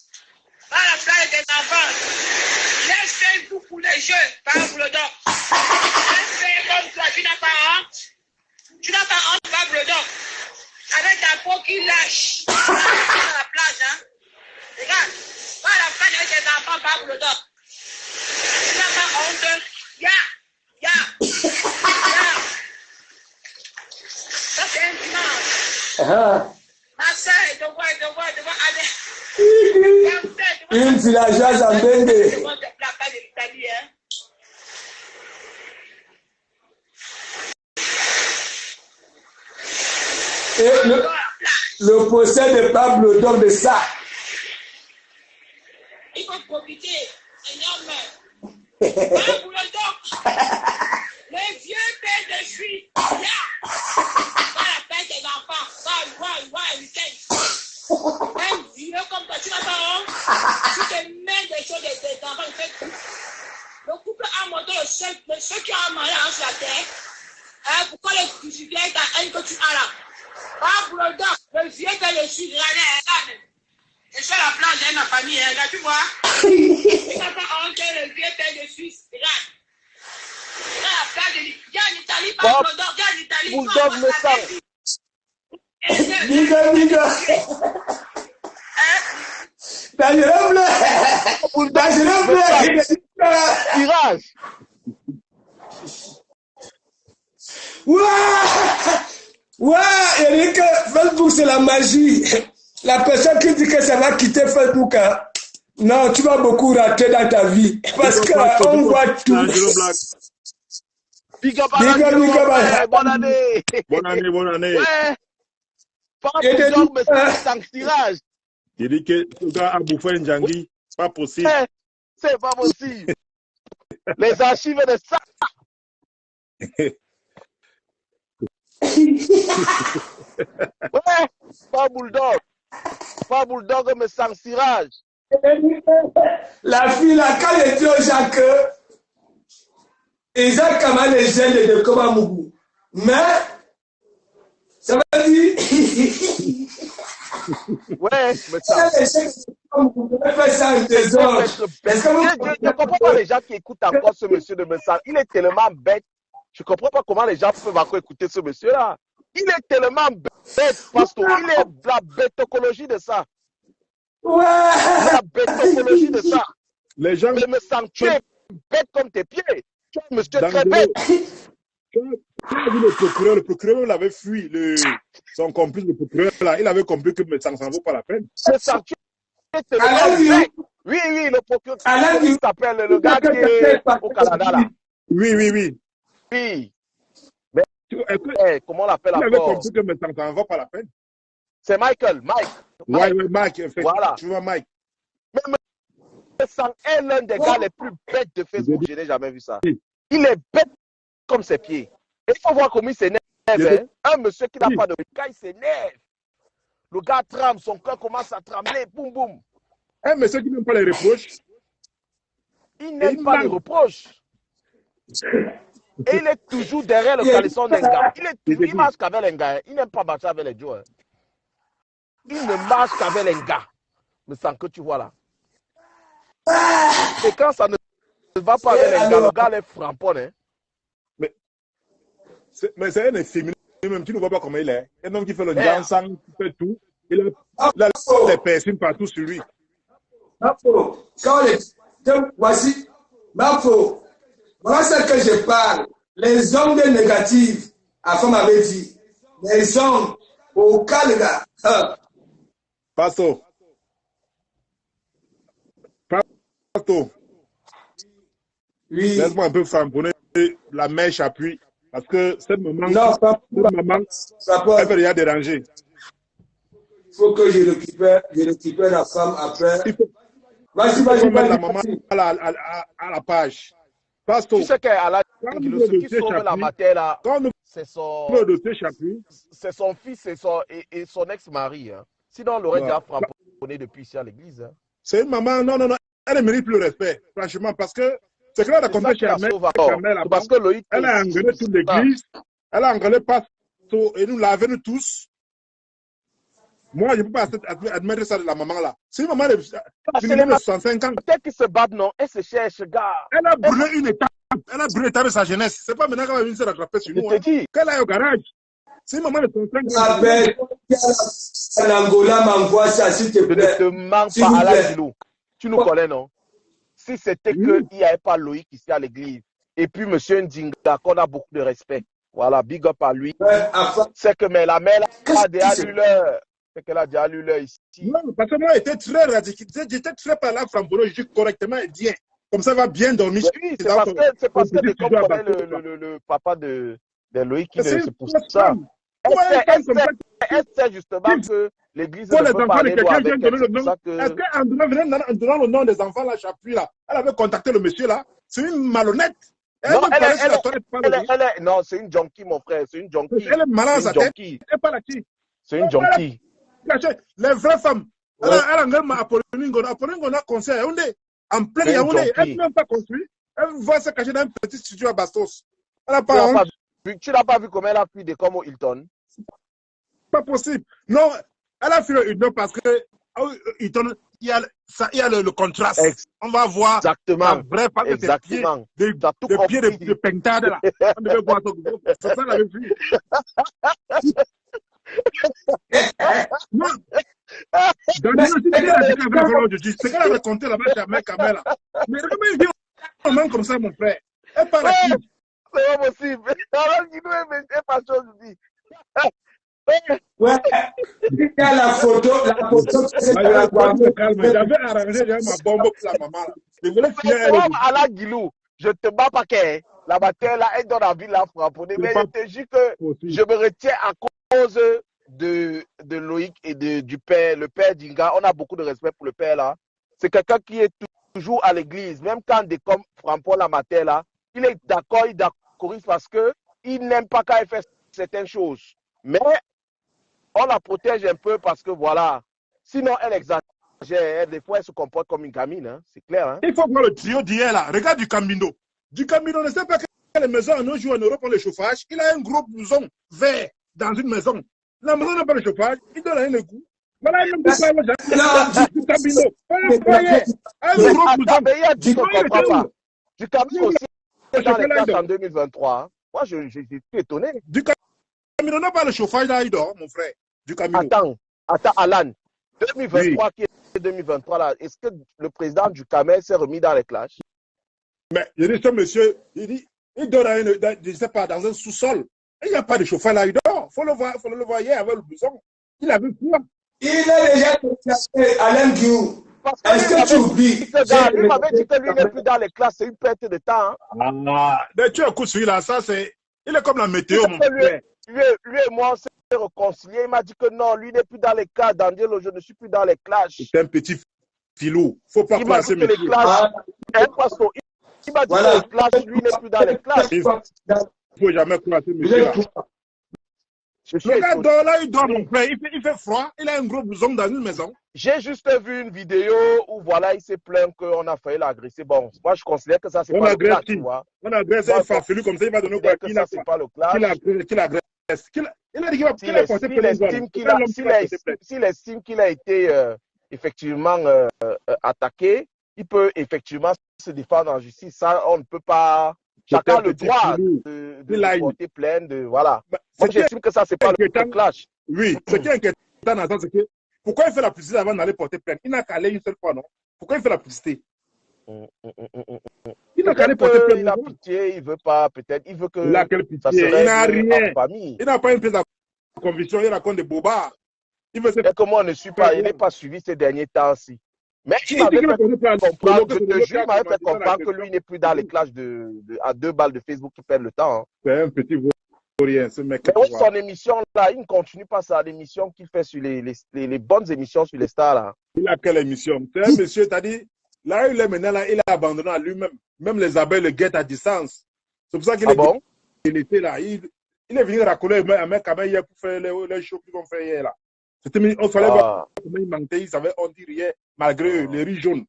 Va à la plage des enfants. Laissez tout pour les jeux. Va pour le dos. Laissez comme toi, tu n'as pas honte. Tu n'as pas honte, va pour le dos. avec ta peau qui lâche. À la plage, hein. Regarde, va à la plage avec tes enfants, pas pour le dos. Tu n'as pas honte. Ya. Ça, c'est un dimanche. Ma soeur, elle te voit, allez. Une villageoise en Bende. C'est bon, c'est la part de l'Italie, hein. Et le procès de Pablo donne de ça. Il faut profiter. Énorme. Pablo donc. Le vieux père de suite. Va la paix des enfants. Va, week-end. Un vieux comme toi, tu vas pas, tu te mets des choses des enfants, tu fais tout. Le couple a monté ceux qui ont mangé sur la terre. Pourquoi les crucifiés avec ta haine que tu as là? Pablo donc, le vieux père de suite, regarde. Je suis à la plage, j'ai ma famille, là, tu vois. Tu n'as pas honte, le vieux père de Suisse, regarde. La plage de l'Italie, en Italie, Pablo donc, en Italie. Bulldog me sent. Niga. Tirage. Ouais, Eric, Facebook, c'est la magie. La personne qui dit que ça va quitter Facebook, hein, non, tu vas beaucoup rater dans ta vie. Parce qu'on voit tout. Big up, bonne année. Bonne année. Ouais. Bulldog me sent tirage. Il dit que le gars a bouffé un Djangui. Pas possible. C'est pas possible. Les archives de ça. Ouais, pas Bulldog me sent tirage. La fille là, quand elle dit aux gens que ils ont quand même les gènes de Komamougou. Mais ça veut dire ouais, mais ça. Je ne comprends pas les gens qui écoutent encore ce monsieur de Messang. Il est tellement bête. Je ne comprends pas comment les gens peuvent encore écouter ce monsieur-là. Il est tellement bête, pasteur. Il est la bêtocologie de ça. Ouais. La bêtocologie de ça. Les gens. Mais Messang, tu es bête comme tes pieds. Tu es un monsieur très bête. Tu as vu le procureur l'avait fui, son complice, le procureur là, il avait compris que ça ne vaut pas la peine. Messang, tu es tellement bête. Oui, le procureur qui s'appelle le gars qui est au Canada là. Oui. Oui. Mais comment on l'appelle encore? Il avait compris que ça ne vaut pas la peine. C'est Michael. Ouais, Mike, voilà. Tu vois Mike. Mais Messang est l'un des gars les plus bêtes de Facebook. Je n'ai jamais vu ça. Il est bête comme ses pieds. Et il faut voir comment il s'énerve. Hein? Un monsieur qui n'a pas de cas, il s'énerve. Le gars tremble, son cœur commence à trembler. Boum, boum. Un monsieur qui n'aime pas les reproches. Il n'aime pas les reproches. Et il est toujours derrière le caleçon d'un gars. Il marche qu'avec un gars. Il n'aime pas marcher avec les joueurs. Il ne marche qu'avec un gars. Mais sans que tu vois là. Et quand ça ne va pas avec un gars, le gars est frappant. Hein? Mais c'est un efféminé, même tu ne vois pas comment il est. Un homme qui fait le dansant, qui fait tout. Il a des personnes partout sur lui. Mafo, voici, Mafo, voilà ce que je parle. Les ondes négatives, comme m'avait dit, les ondes au Canada. Pasto. Oui. Laisse-moi un peu framponner la mèche appuie. Parce que cette maman, elle peut rien déranger. Il faut que je récupère la femme après. Vas-y. Mettre la maman à la page. Pasto. Tu sais qu'à la ce qui sauve la matière là, c'est son fils et son ex-mari. Hein. Sinon, on l'aurait déjà framponné depuis ici à l'église. Hein. C'est une maman, non. Elle ne mérite plus le respect, franchement, parce que c'est clair, elle a compris chez parce que Loïc, elle a engueulé toute l'église, elle a engueulé Pasto et nous lavé nous tous. Moi, je ne peux pas admettre ça de la maman là. C'est une maman de 65 ans. Peut-être qu'ils se battent, non? Elle se cherche, gars. Elle a brûlé une étape. Elle a brûlé l'étape de sa jeunesse. C'est pas maintenant qu'elle va venir se rattraper sur nous. Qu'elle aille au garage. C'est un moment de contrainte. L'Angola m'envoie ça, s'il te plaît. Je ne te manque pas, Alain Guilou. Tu nous connais, non? Si c'était qu'il n'y avait pas Loïc ici à l'église, et puis M. Ndinga, qu'on a beaucoup de respect. Voilà, big up à lui. C'est que mais la mère a déjà lu l'heure. C'est qu'elle a déjà lu l'heure ici. Non, parce que moi, j'étais très radical. J'étais très par là, Frampolo, je dis correctement et bien. Comme ça, va bien dormir. Oui, c'est parce que tu connais le papa de Loïc, c'est pour ça. Elle sait justement que l'église ne peut pas aller loin avec elle. Est-ce qu'en donnant le nom des enfants, là, Chapuis, là, elle avait contacté le monsieur, là? C'est une malhonnête. Non, c'est une junkie, mon frère. C'est une junkie. Elle est malade, sa tête. Elle n'est pas là qui. C'est une junkie. Les vraies femmes. Elle a Apolline Ngona conseil. On est en plein Yaoundé. Elle n'est même pas construite. Elle va se cacher dans un petit studio à Bastos. Elle n'a pas honte. Tu n'as pas vu comment elle a fui de comme au Hilton? Pas possible. Non, elle a fui au Hilton parce que Hilton, il y a le contraste. On va voir. Exactement. Bref, exactement. Des pieds de pentade là. On devait voir ça. C'est ça, elle avait fui. Non. C'est qu'elle a raconté là-bas chez Ahmed Kamel. Mais comment il vient au moment comme ça, mon frère? Elle parle à qui? C'est pas possible. Alors, il est pas chose dit. Ouais. Il y a la photo. J'avais arrangé ma bombe pour la maman. Je voulais finir. Alain Guilou, je te bats pas qu'elle. La bataille là, elle donne la ville là frapponner. Mais je te jure que je me retiens à cause de Loïc et du père, le père Dinga. On a beaucoup de respect pour le père là. C'est quelqu'un qui est toujours à l'église. Même quand des comme Frampon la matin là, il est d'accord, il d'accords parce qu'il n'aime pas quand il fait certaines choses. Mais on la protège un peu parce que voilà. Sinon, elle exagère. Des fois, elle se comporte comme une gamine. Hein. C'est clair. Hein? Il faut voir le trio d'hier là. Regarde du Camino. Du Camino, ne sait pas que les maisons en jour en Europe ont le chauffage. Il a un gros blouson vert dans une maison. La maison n'a pas de chauffage. Il donne rien le goût. Voilà, il ne peut pas du Camino. Un gros blouson. Du Camino aussi dans les classes en 2023. Moi, je suis étonné. Du Camino n'a pas le chauffage là, il dort, mon frère. Du Camino. Attends, Alan. 2023, qui est 2023 là, est-ce que le président du Camel s'est remis dans les clashs? Mais il dit, ce monsieur, il dort je ne sais pas, dans un sous-sol. Il n'y a pas de chauffage là, il dort. Il faut le voir hier avec le blouson. Il avait froid. Il est déjà déplacé, Alain Guillou. Est-ce que tu oublies? Il m'avait dit que lui n'est plus dans les classes, c'est une perte de temps. Hein? Mais tu écoutes celui-là, ça c'est. Il est comme la météo, mon frère. Lui et moi, on s'est réconciliés. Il m'a dit que non, lui n'est plus dans les classes. D'Angelo, je ne suis plus dans les clashs. C'est un petit filou. Il ne faut pas classer, monsieur. Il m'a dit que les clashs, lui n'est plus dans les clashs. Il ne faut jamais classer, monsieur. Le gars dort là, il dort, mon frère. Il fait froid. Il a un gros blouson dans une maison. J'ai juste vu une vidéo où voilà, il s'est plaint qu'on a failli l'agresser. Bon, moi je considère que ça c'est pas le clash, tu vois. On agresse un farfelu comme ça, il va donner quoi? Qu'il n'a pas le clash. Qu'il agresse. Il a dit qu'il a porté s'il estime qu'il a été effectivement attaqué, il peut effectivement se défendre en justice. Ça, on ne peut pas. Chacun a le droit de porter plainte. Voilà. Moi, j'estime que ça, c'est pas le clash. Oui, ce qui est inquiétant dans ça, c'est que pourquoi il fait la publicité avant d'aller porter plainte? Il n'a qu'à aller une seule fois, non? Pourquoi il fait la publicité? Il n'a qu'à aller porter plainte. Il a pitié, il veut pas, peut-être. Il veut que. Il a quelle pitié? Il n'a rien. Il n'a pas une pièce de conviction, il raconte des bobards. Et comment on ne suit pas, il n'est pas suivi ces derniers temps-ci. Mais il m'avait fait comprendre, je te jure, il m'avait fait comprendre que lui n'est plus dans les clashs à 2 balles de Facebook qui perdent le temps. Hein. C'est un petit vaurien, ce mec. Mais son émission là, il ne continue pas sa émission qu'il fait sur les bonnes émissions sur les stars là. Il a quelle émission? C'est un monsieur, t'as dit, là il est maintenant, là, il a abandonné à lui-même. Même les abeilles le guettent à distance. C'est pour ça qu'il il était là. Il est venu racoler un mec quand même hier pour faire les shows qu'ils ont fait hier là. On fallait voir comment il mentait, il savait, on dit rien, malgré eux, les riz jaunes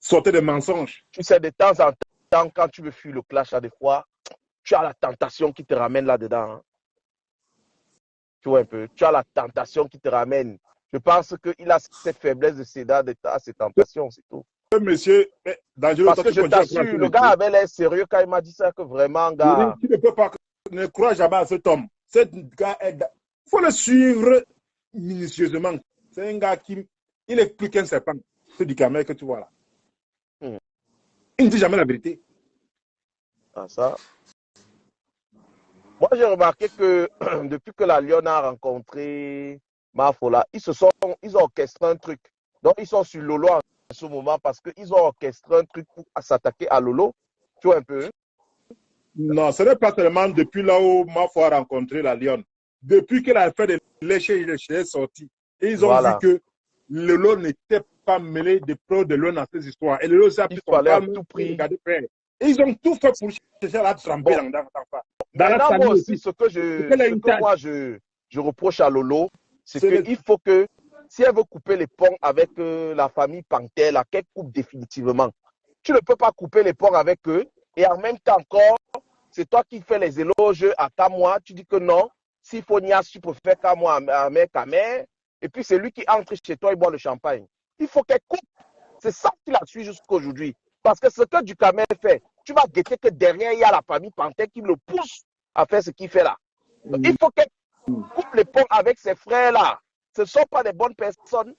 sortaient des mensonges. Tu sais, de temps en temps, quand tu veux fuir le clash, à des fois, tu as la tentation qui te ramène là-dedans. Hein. Tu vois un peu, tu as la tentation qui te ramène. Je pense qu'il a cette faiblesse de céder à ses tentations, c'est tout. Monsieur, dangereux. Parce que je t'assure, le gars avait l'air sérieux quand il m'a dit ça, que vraiment, gars. Tu ne peux pas, ne crois jamais à cet homme. Ce gars il faut le suivre minutieusement. C'est un gars qui il est plus qu'un serpent. Ce Ducamel que tu vois là. Il ne dit jamais la vérité. Ah, ça. Moi, j'ai remarqué que depuis que la Lyon a rencontré Mafola, ils ont orchestré un truc. Donc, ils sont sur Lolo en ce moment parce qu'ils ont orchestré un truc pour s'attaquer à Lolo. Tu vois un peu? Non, ce n'est pas seulement depuis là où Mafo a rencontré la Lyon. Depuis qu'elle a fait de lécher, il est sorti. Et ils ont vu que Lolo n'était pas mêlé de pro de Lyon dans ces histoires. Et Lolo s'est pris son calme, tout pris. Et ils ont tout fait pour chercher à la tremper dans ça. Maintenant, moi aussi, ce que moi je reproche à Lolo, c'est qu'il faut que, si elle veut couper les ponts avec la famille Pantel, qu'elle coupe définitivement. Tu ne peux pas couper les ponts avec eux et en même temps encore, c'est toi qui fais les éloges à Kamwa. Tu dis que non, s'il faut Nias, tu peux faire Kamwa à Kamer. Et puis c'est lui qui entre chez toi et boit le champagne. Il faut qu'elle coupe. C'est ça qui la suit jusqu'à aujourd'hui. Parce que ce que Ducamel fait, tu vas guetter que derrière, il y a la famille Pantel qui le pousse à faire ce qu'il fait là. Donc, il faut qu'elle coupe les ponts avec ses frères-là. Ce ne sont pas des bonnes personnes.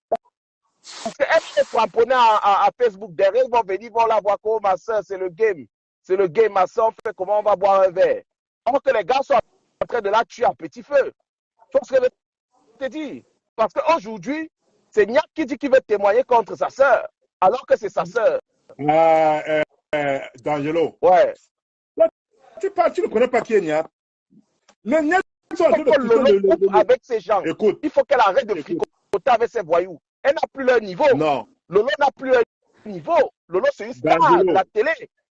Parce qu'elle est cramponnée à Facebook. Derrière, ils vont venir, ils vont la voir comme ma soeur, c'est le game. C'est le game, ma soeur, on fait comment on va boire un verre. Or que les gars sont en train de la tuer à petit feu. Tu vois ce que je te dis? Parce qu'aujourd'hui, c'est Niak qui dit qu'il veut témoigner contre sa soeur, alors que c'est sa soeur. D'Angelo. Ouais. Là, tu ne connais pas qui est Niak. Le Niak, il faut que Lolo coupe avec ces gens. Écoute, il faut qu'elle arrête de fricoter avec ses voyous. Elle n'a plus leur niveau. Non. Lolo n'a plus leur niveau. Lolo, c'est une star de la télé,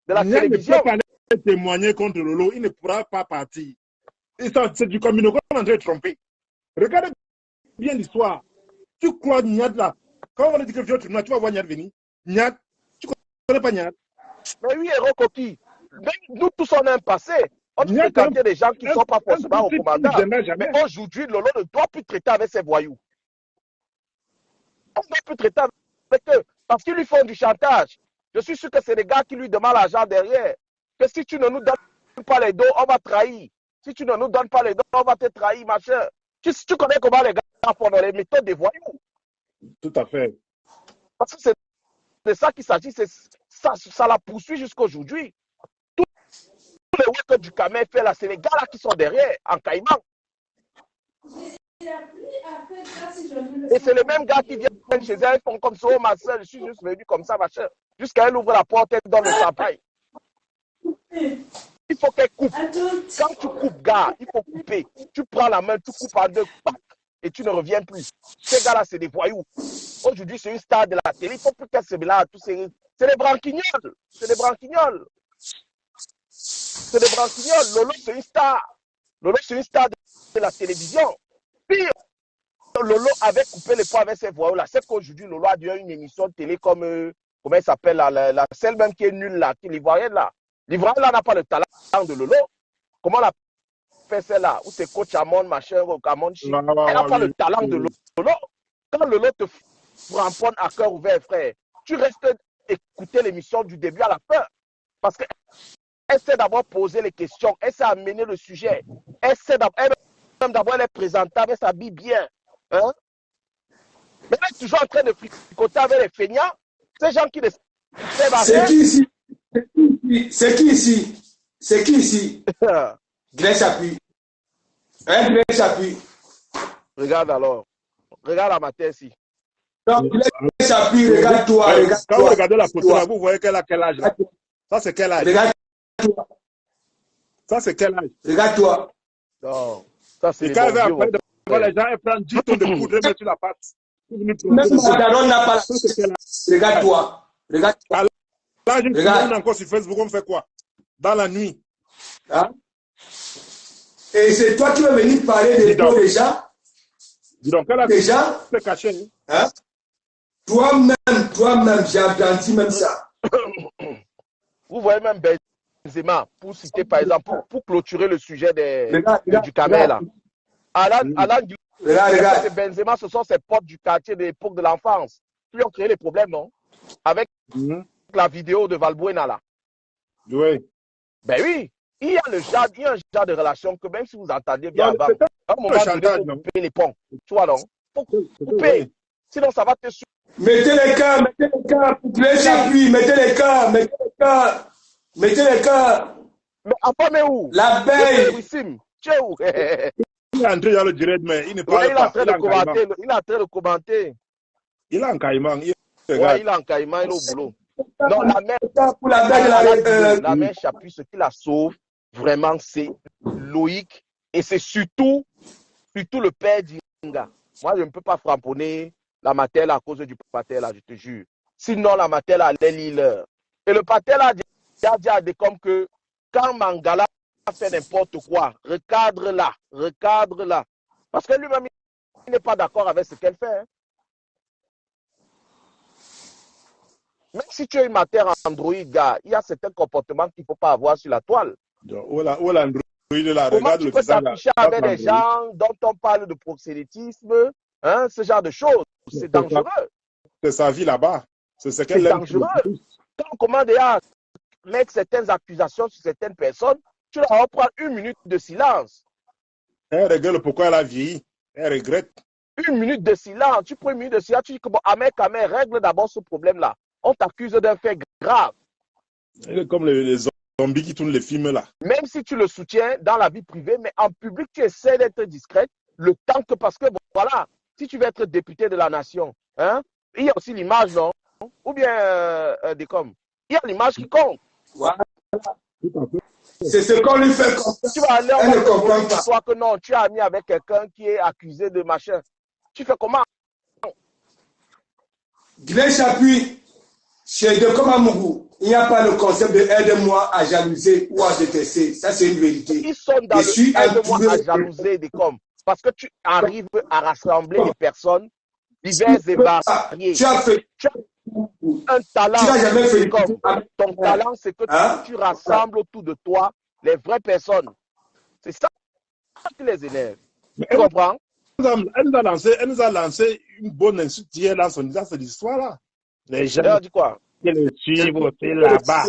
de la télévision. Ne peut pas témoigner contre Lolo. Il ne pourra pas partir. C'est du communiqué qu'on est en train de tromper. Regarde bien l'histoire. Tu crois Niad là? Quand on a dit que tu vas voir Niad venir. Niad, tu ne connais pas Niad? Mais oui, héros coquille. Nous tous, on a un passé. On fréquentait des gens qui ne sont pas forcément recommandables. Mais aujourd'hui, Lolo ne doit plus traiter avec ses voyous. On ne doit plus traiter avec eux. Parce qu'ils lui font du chantage. Je suis sûr que c'est des gars qui lui demandent l'argent derrière. Que si tu ne nous donnes pas les dos, on va trahir. Si tu ne nous donnes pas les dos, on va te trahir, machin. Tu connais comment les gars font dans les méthodes des voyous. Tout à fait. Parce que c'est ça qu'il s'agit. Ça la poursuit jusqu'à aujourd'hui. Tous les work que Ducamel fait là, c'est les gars là qui sont derrière, en caïman. Et c'est les mêmes gars qui viennent chez elle, font comme ça, oh ma soeur, je suis juste venu comme ça, machin. Jusqu'à elle ouvre la porte, elle donne le champagne. Il faut qu'elle coupe. Quand tu coupes, gars, il faut couper. Tu prends la main, tu coupes en deux, et tu ne reviens plus. Ces gars-là, c'est des voyous. Aujourd'hui, c'est une star de la télé. Il faut plus qu'elle se mélange. C'est des branquignoles. C'est des branquignoles. C'est des branquignoles. Lolo, c'est une star. Lolo, c'est une star de la télévision. Pire, Lolo avait coupé les points avec ses voyous-là. C'est qu'aujourd'hui, Lolo a déjà une émission de télé comme, comment elle s'appelle, celle même qui est nulle là, qui est l'Ivoirienne là. L'Ivoirienne là n'a pas le talent de Lolo. Comment on a fait celle-là? Où c'est coach Amon, machin, Amon, elle n'a pas le talent de Lolo. Quand Lolo te ramponne à cœur ouvert, frère, tu restes écouter l'émission du début à la fin. Parce qu'elle sait d'abord poser les questions, elle sait amener le sujet, elle sait d'abord elle est présentable, elle s'habille bien. Hein? Mais elle est toujours en train de fricoter avec les feignants, ces gens qui ne savent pas. C'est qui ici? C'est qui ici? C'est qui ici? Grèce Chapuis. Grèce Chapuis. Regarde alors. Regarde la matin ici. Donc, Grèce Chapuis, regarde-toi. Quand vous regardez la photo là, vous voyez qu'elle a quel âge là? Ça c'est quel âge? Regarde-toi. Ça c'est quel âge? Regarde-toi. Non. Ça c'est quand elle va après devant les gens, elle prend 10 tonnes de poudre et met sur la patte. Même Madaron n'a pas la... Regarde-toi. Regarde-toi. Là, je me suis encore sur Facebook, on fait quoi? Dans la nuit. Hein? Et c'est toi qui vas venir parler des peaux des gens? Dis donc, elle a déjà caché. Hein? Toi-même, j'ai apprenti même ça. Vous voyez même Benzema, pour citer par exemple, pour clôturer le sujet du Camer là. Regarde. Benzema, ce sont ses potes du quartier de l'époque de l'enfance qui ont créé les problèmes, non? Avec la vidéo de Valbuena là. Oui. Ben oui. il y a un genre de relation que même si vous entendez bien Non, à un moment donné, non. vous coupez les ponts. Tu vois, non? Faut couper. Sinon, ça va te suivre. Mettez les cœurs, Blaise Chapuis, mettez les cœurs. Mais enfin, mais où? L'abeille. Tu es où? Il est entré dans le direct, mais il ne parle Il est pas. en train de commenter. Il est en train de commenter. Il est en caïman. Ouais, il est en caïman, il est au boulot. Non, la mère Chapuis, ce qui la sauve, vraiment, c'est Loïc. Et c'est surtout le père d'Inga. Moi, je ne peux pas framponner la Matel à cause du Patel, là, je te jure. Sinon, la Matel allait lire. Et le Patel a dit à Decom que quand Mangala fait n'importe quoi, recadre-la. Parce que lui-même, il n'est pas d'accord avec ce qu'elle fait. Hein. Même si tu es une matière Android, gars, il y a certains comportements qu'il ne faut pas avoir sur la toile. Comment tu peux s'afficher avec des gens dont on parle de proxénétisme, hein, ce genre de choses? C'est dangereux. C'est sa vie là-bas. C'est dangereux. Quand on commande à mettre certaines accusations sur certaines personnes, tu leur reprends 1 minute de silence. Elle regrette pourquoi elle a vieilli. Elle regrette. 1 minute de silence. Tu prends 1 minute de silence. Tu dis que bon, Ahmed, règle d'abord ce problème-là. On t'accuse d'un fait grave. Comme les zombies qui tournent les films là. Même si tu le soutiens dans la vie privée, mais en public, tu essaies d'être discrète. Le temps que, parce que, bon, voilà, si tu veux être député de la nation, hein, il y a aussi l'image, non? Ou bien Decom. Il y a l'image qui compte. Voilà. C'est ce qu'on lui fait comprendre. Tu vas aller en toi que non, tu es ami avec quelqu'un qui est accusé de machin. Tu fais comment? Blaise Chapuis, chez Decom Amourou, il n'y a pas le concept de aide-moi à jalouser ou à détester. Ça, c'est une vérité. Ils sont dans le aide-moi à jalouser Decom. Parce que tu arrives à rassembler des personnes diverses et variées. Tu as fait un talent. Tu n'as jamais fait comme ton talent, c'est que tu rassembles autour de toi les vraies personnes. C'est ça qui les énerve. Tu comprends? Elle nous a lancé une bonne insulte hier dans cette histoire-là. Les gens dit quoi? qui le suivent aussi là-bas.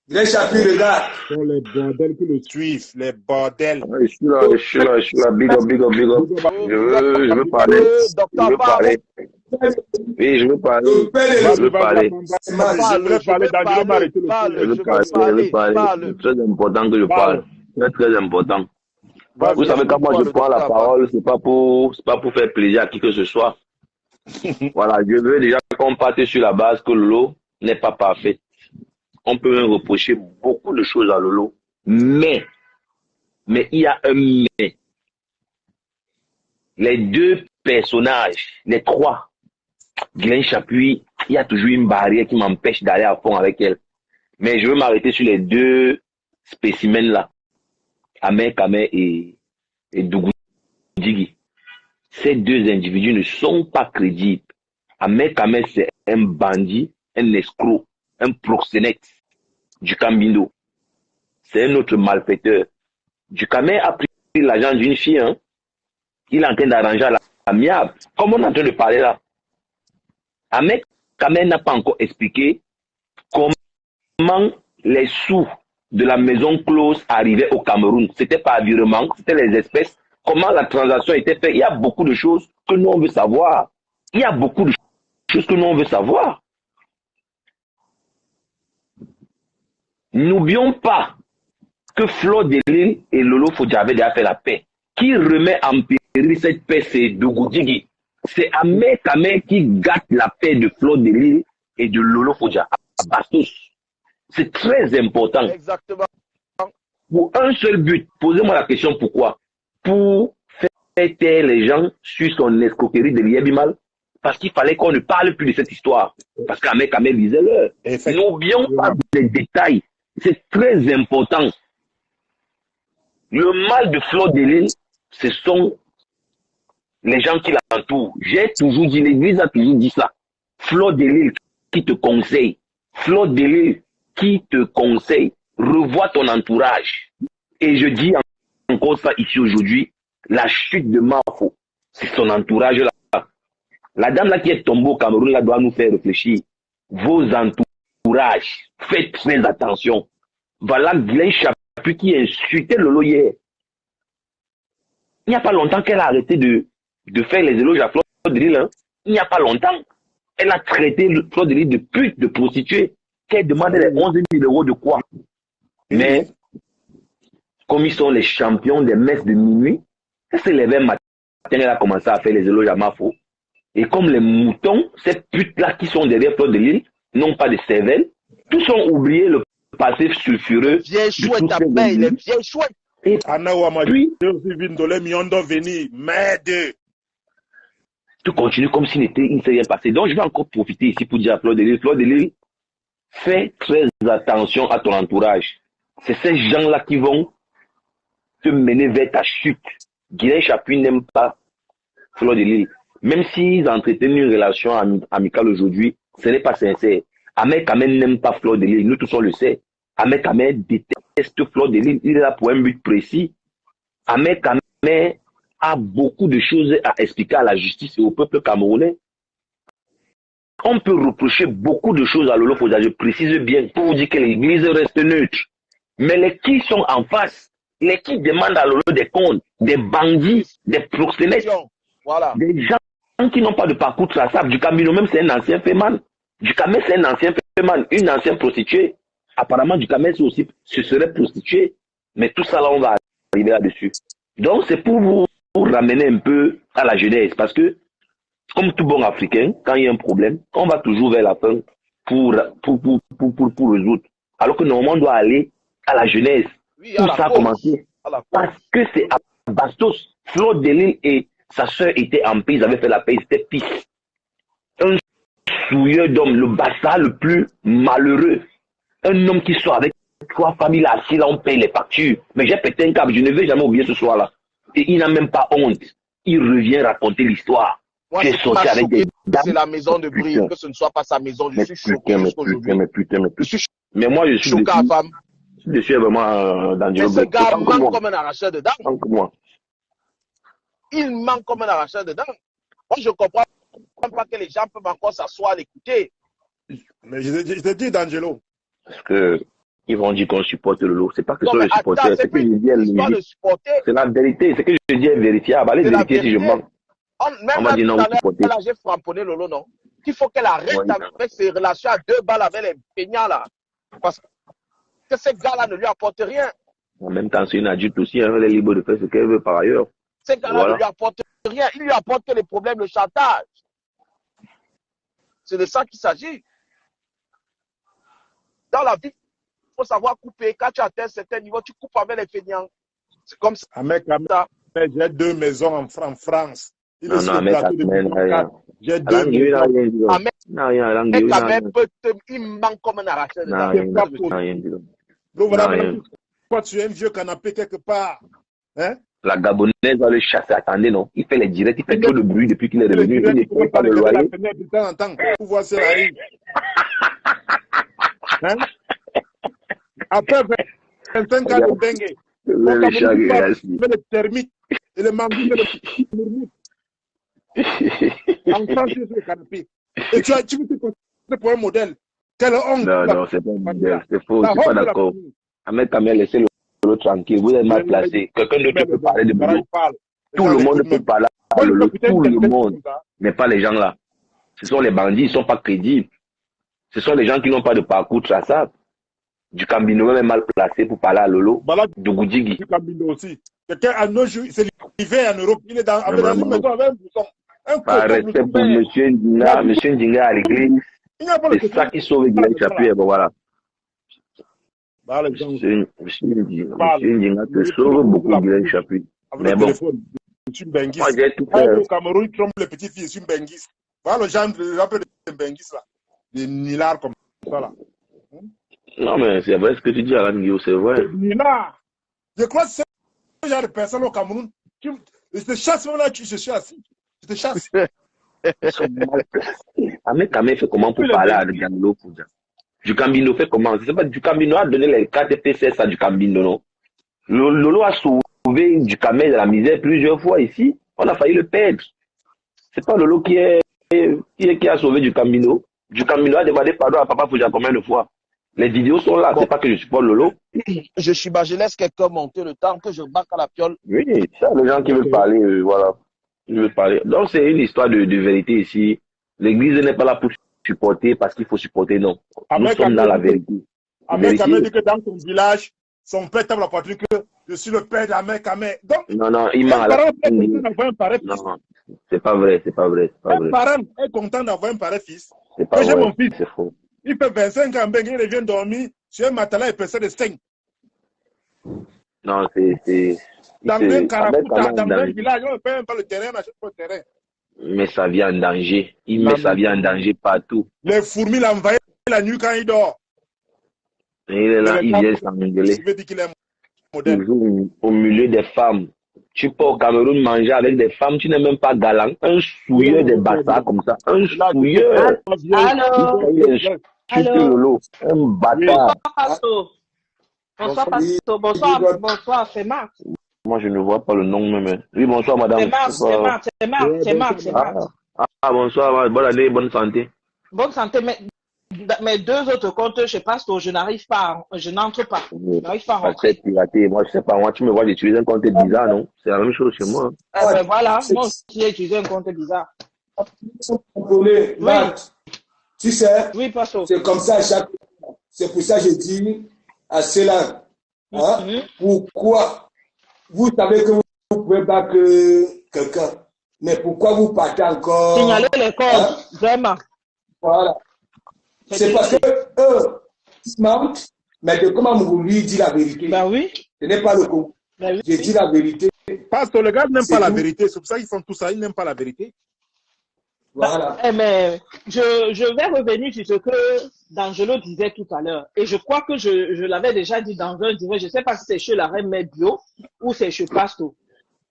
Les Chapuis, regarde. Ce sont les bordels qui le suivent, les bordels. Je suis là, big up. Je veux parler. Oui, je veux parler. Je veux parler. C'est très important que je parle. Très important. Vous savez, quand moi je prends la parole, c'est pas pour faire plaisir à qui que ce soit. Voilà, je veux déjà qu'on parte sur la base que Lolo n'est pas parfait. On peut même reprocher beaucoup de choses à Lolo. Mais il y a un mais. Les deux personnages, les trois, Glenn Chapuis, il y a toujours une barrière qui m'empêche d'aller à fond avec elle. Mais je veux m'arrêter sur les deux spécimens là. Ahmed Kame et Dougou Djigi. Ces deux individus ne sont pas crédibles. Ahmed Kame, c'est un bandit, un escroc, un proxénète du Cambindo. C'est un autre malfaiteur. Du Kame a pris l'argent d'une fille, hein. Il est en train d'arranger à l'amiable. Comme on est en train de parler là. Ahmed Kame n'a pas encore expliqué comment les sous de la maison close arrivaient au Cameroun. C'était pas un virement, c'était les espèces. Comment la transaction était faite. Il y a beaucoup de choses que nous on veut savoir. N'oublions pas que Flo Delille et Lolo Fodja avaient déjà fait la paix. Qui remet en péril cette paix, c'est Dougou Djigi. C'est Ahmed Kame qui gâte la paix de Flo Delille et de Lolo Fodja à Bastos. C'est très important. Exactement. Pour un seul but, posez-moi la question pourquoi? Pour faire taire les gens sur son escroquerie de Liebimal. Parce qu'il fallait qu'on ne parle plus de cette histoire. Parce qu'Ahmed Kame disait-le. N'oublions pas les détails. C'est très important. Le mal de Flo Delille, ce sont les gens qui l'entourent. J'ai toujours dit, l'Église a toujours dit ça. Flo Delille qui te conseille. Flo Delille qui te conseille. Revois ton entourage. Et je dis encore ça ici aujourd'hui. La chute de Mafo, c'est son entourage là. La dame là qui est tombée au Cameroun là doit nous faire réfléchir. Vos entourages, faites très attention. Voilà Glenn Chapuis qui insultait Lolo hier. Il n'y a pas longtemps qu'elle a arrêté de faire les éloges à Fleur de Lille. Hein. Il n'y a pas longtemps. Elle a traité Fleur de Lille de pute, de prostituée, qu'elle demandait les 11 000 euros de quoi. Mais, comme ils sont les champions des messes de minuit, elle s'est levée matin, elle a commencé à faire les éloges à Mafo. Et comme les moutons, ces putes-là qui sont derrière Fleur de Lille, n'ont pas de cervelle, tous ont oublié le passé sulfureux. Vieille chouette à paix, les vieilles chouettes. Et puis, merde. Tout continue comme s'il ne s'est rien passé. Donc, je vais encore profiter ici pour dire à Fleur de Lille, fais très attention à ton entourage. C'est ces gens-là qui vont te mener vers ta chute. Glenn Chapuis n'aime pas Fleur de Lille. Même s'ils entretiennent une relation amicale aujourd'hui, ce n'est pas sincère. Ahmed Kamel n'aime pas Fleur de Lille. Nous tous on le sait. Ahmed Kamel déteste Fleur de Lille. Il est là pour un but précis. Ahmed Kamel a beaucoup de choses à expliquer à la justice et au peuple camerounais. On peut reprocher beaucoup de choses à Lolo Foza, je précise bien, pour vous dire que l'église reste neutre. Mais les qui sont en face, les qui demandent à Lolo des comptes, des bandits, des proxénètes, voilà. Des gens qui n'ont pas de parcours traçable. Du Camino même, c'est un ancien féman. Du Camel, c'est un ancien féman, une ancienne prostituée. Apparemment, du Camel, aussi, ce serait prostituée. Mais tout ça, là, on va arriver là-dessus. Donc, c'est pour vous ramener un peu à la jeunesse. Parce que, comme tout bon Africain, quand il y a un problème, on va toujours vers la fin pour résoudre. Alors que normalement, on doit aller à la jeunesse. Oui, pour ça commencer. Parce que c'est à Bastos, Fleur de Lille et sa soeur étaient en paix, ils avaient fait la paix, c'était pisse. Un souilleur d'homme, le bastard le plus malheureux. Un homme qui soit avec 3 familles là, assis là, on paye les factures. Mais j'ai pété un câble, je ne vais jamais oublier ce soir-là. Et il n'a même pas honte. Il revient raconter l'histoire. Moi, c'est la maison de Bril, que ce ne soit pas sa maison. Je suis choqué jusqu'aujourd'hui. Mais moi, je suis choqué à femme. Je suis vraiment dans Mais ce gars manque comme un arracheur de dents. Il manque comme un arracheur de dents. Moi, je ne comprends pas que les gens peuvent encore s'asseoir à l'écouter. Mais je te dis, D'Angelo. Parce que ils vont dire qu'on supporte le lot. C'est pas que ce soit le supporter, c'est que je dis c'est la vérité. C'est que je dis est vérifiable. Allez vérifier si je mens. Même on m'a dit non, là, j'ai framponné Lolo, non. Il faut qu'elle arrête avec ses relations à 2 balles avec les peignants là. Parce que ces gars-là ne lui apportent rien. En même temps, c'est une adulte aussi, hein, elle est libre de faire ce qu'elle veut par ailleurs. Ces gars-là ne lui apportent rien. Il lui apporte que les problèmes de chantage. C'est de ça qu'il s'agit. Dans la vie, il faut savoir couper. Quand tu atteins un certain niveau, tu coupes avec les feignants. C'est comme ça. J'ai 2 maisons en France. Il est sur le plateau de j'ai 2 maisons. Il manque comme un arracheur de dents. Toi, tu es un vieux canapé quelque part. Hein? La Gabonaise va le chasser. Attendez, non. Il fait les directs, il fait trop de bruit depuis qu'il est revenu. Il ne paye pas le loyer. Pour voir si elle arrive. Hein? Après 25 ans de dengue. Le termite et le mangue et le murmure. En France, sur le canapé. Et tu veux te considérer pour un modèle. Quelle honte. Non, c'est pas un modèle. C'est faux, je ne suis pas d'accord. Ahmed Kamel, laissez l'autre tranquille. Vous êtes mal placé. Quelqu'un d'autre peut parler de boulot. Tout le monde peut parler à Lolo. Tout le monde. Mais pas les gens là. Ce sont les bandits, ils ne sont pas crédibles. Ce sont les gens qui n'ont pas de parcours traçable. Du Cambino même mal placé pour parler à Lolo. Du Goudjigui. Du Cambino aussi. Quelqu'un à nos jours, c'est l'hiver en Europe. Il est dans une maison avec un bouton. Par respect pour M. Ndinga, M. Ndinga à l'église. C'est ça qui sauve Glenn Chapuis. Voilà. M. Ndinga te sauve beaucoup Glenn Chapuis. Mais bon. Moi, j'ai tout fait. Au Cameroun, ils trompent les petites filles sur Benguis. Voilà le genre de Benguis là. Des nilards comme ça là. Non, mais c'est vrai ce que tu dis, Alain Guillaume, c'est vrai. Nilard. Je crois que c'est ce genre de personnes au Cameroun. Je te chasse même là, je suis assis. Je te chasse. Ahmed Kamel fait comment pour parler à Diallo Fouza? Du Cambino fait comment? C'est pas du Cambino a donné les 4 PCS à du Cambino, non? Lolo a sauvé du Kamel de la misère plusieurs fois ici. On a failli le perdre. C'est pas Lolo qui a sauvé du Cambino. Du Cambino a demandé pardon à Papa Fouza combien de fois? Les vidéos sont là, Bon. c'est pas que je supporte Lolo. Je laisse quelqu'un monter le temps que je batte à la piole. Oui, ça, les gens qui veulent parler, voilà. Ils veulent parler. Donc, c'est une histoire de vérité ici. L'église n'est pas là pour supporter parce qu'il faut supporter, non. Nous sommes dans la vérité. Ahmed Kamé dit que dans son village, son père tape la poitrine que je suis le père d'Ahmed Kamé. Donc, non, il m'a un parent est content d'avoir un pareil fils. Non, c'est pas vrai, c'est pas vrai. Un parent est content d'avoir un pareil fils. C'est pas J'ai vrai, mon fils. c'est faux. Il fait 25 ans, il revient dormir sur un matelas épaisseur de 5. Non, c'est. Dans un caracouta, dans un village, on ne paye même pas le terrain, on n'achète pas le terrain. Mais sa vie en danger. Il met sa vie en danger partout. Les fourmis l'envahissent la nuit quand il dort. Et il est là, il vient s'engueuler. Je veux dire qu'il est modèle. Toujours au milieu des femmes. Tu peux au Cameroun manger avec des femmes, tu n'es même pas galant. Un souilleur des bâtards comme ça. Un souilleur. Allô? Lolo. Un bâtard. Bonsoir, Pastor. Bonsoir, c'est Marc. Moi, je ne vois pas le nom même. Oui, bonsoir, madame. C'est Marc. Bonsoir, bonne année, bonne santé. Bonne santé, mais mes deux autres comptes chez Pastor, je n'arrive pas, je n'entre pas. Je n'arrive pas à rentrer. Piraté. Moi, je sais pas, moi, tu me vois, j'utilise un compte bizarre, non? C'est la même chose chez moi. Voilà, moi aussi, j'ai utilisé un compte bizarre. Oui. Tu sais, oui, Pastor. C'est comme ça à chaque fois. C'est pour ça que je dis à cela, pourquoi vous savez que vous ne pouvez pas que quelqu'un, mais pourquoi vous partez encore signaler les comptes, vraiment. Voilà. C'est parce que eux, ils mentent, mais que comment vous lui dit la vérité. Ben oui. Ce n'est pas le coup. Ben oui. Je dis la vérité. Parce que les gars n'aiment pas la vérité. C'est pour ça qu'ils font tout ça. Ils n'aiment pas la vérité. Voilà. Mais je vais revenir sur ce que D'Angelo disait tout à l'heure. Et je crois que je l'avais déjà dit dans un direct. Je ne sais pas si c'est chez la Reine Bio ou c'est chez Pasto.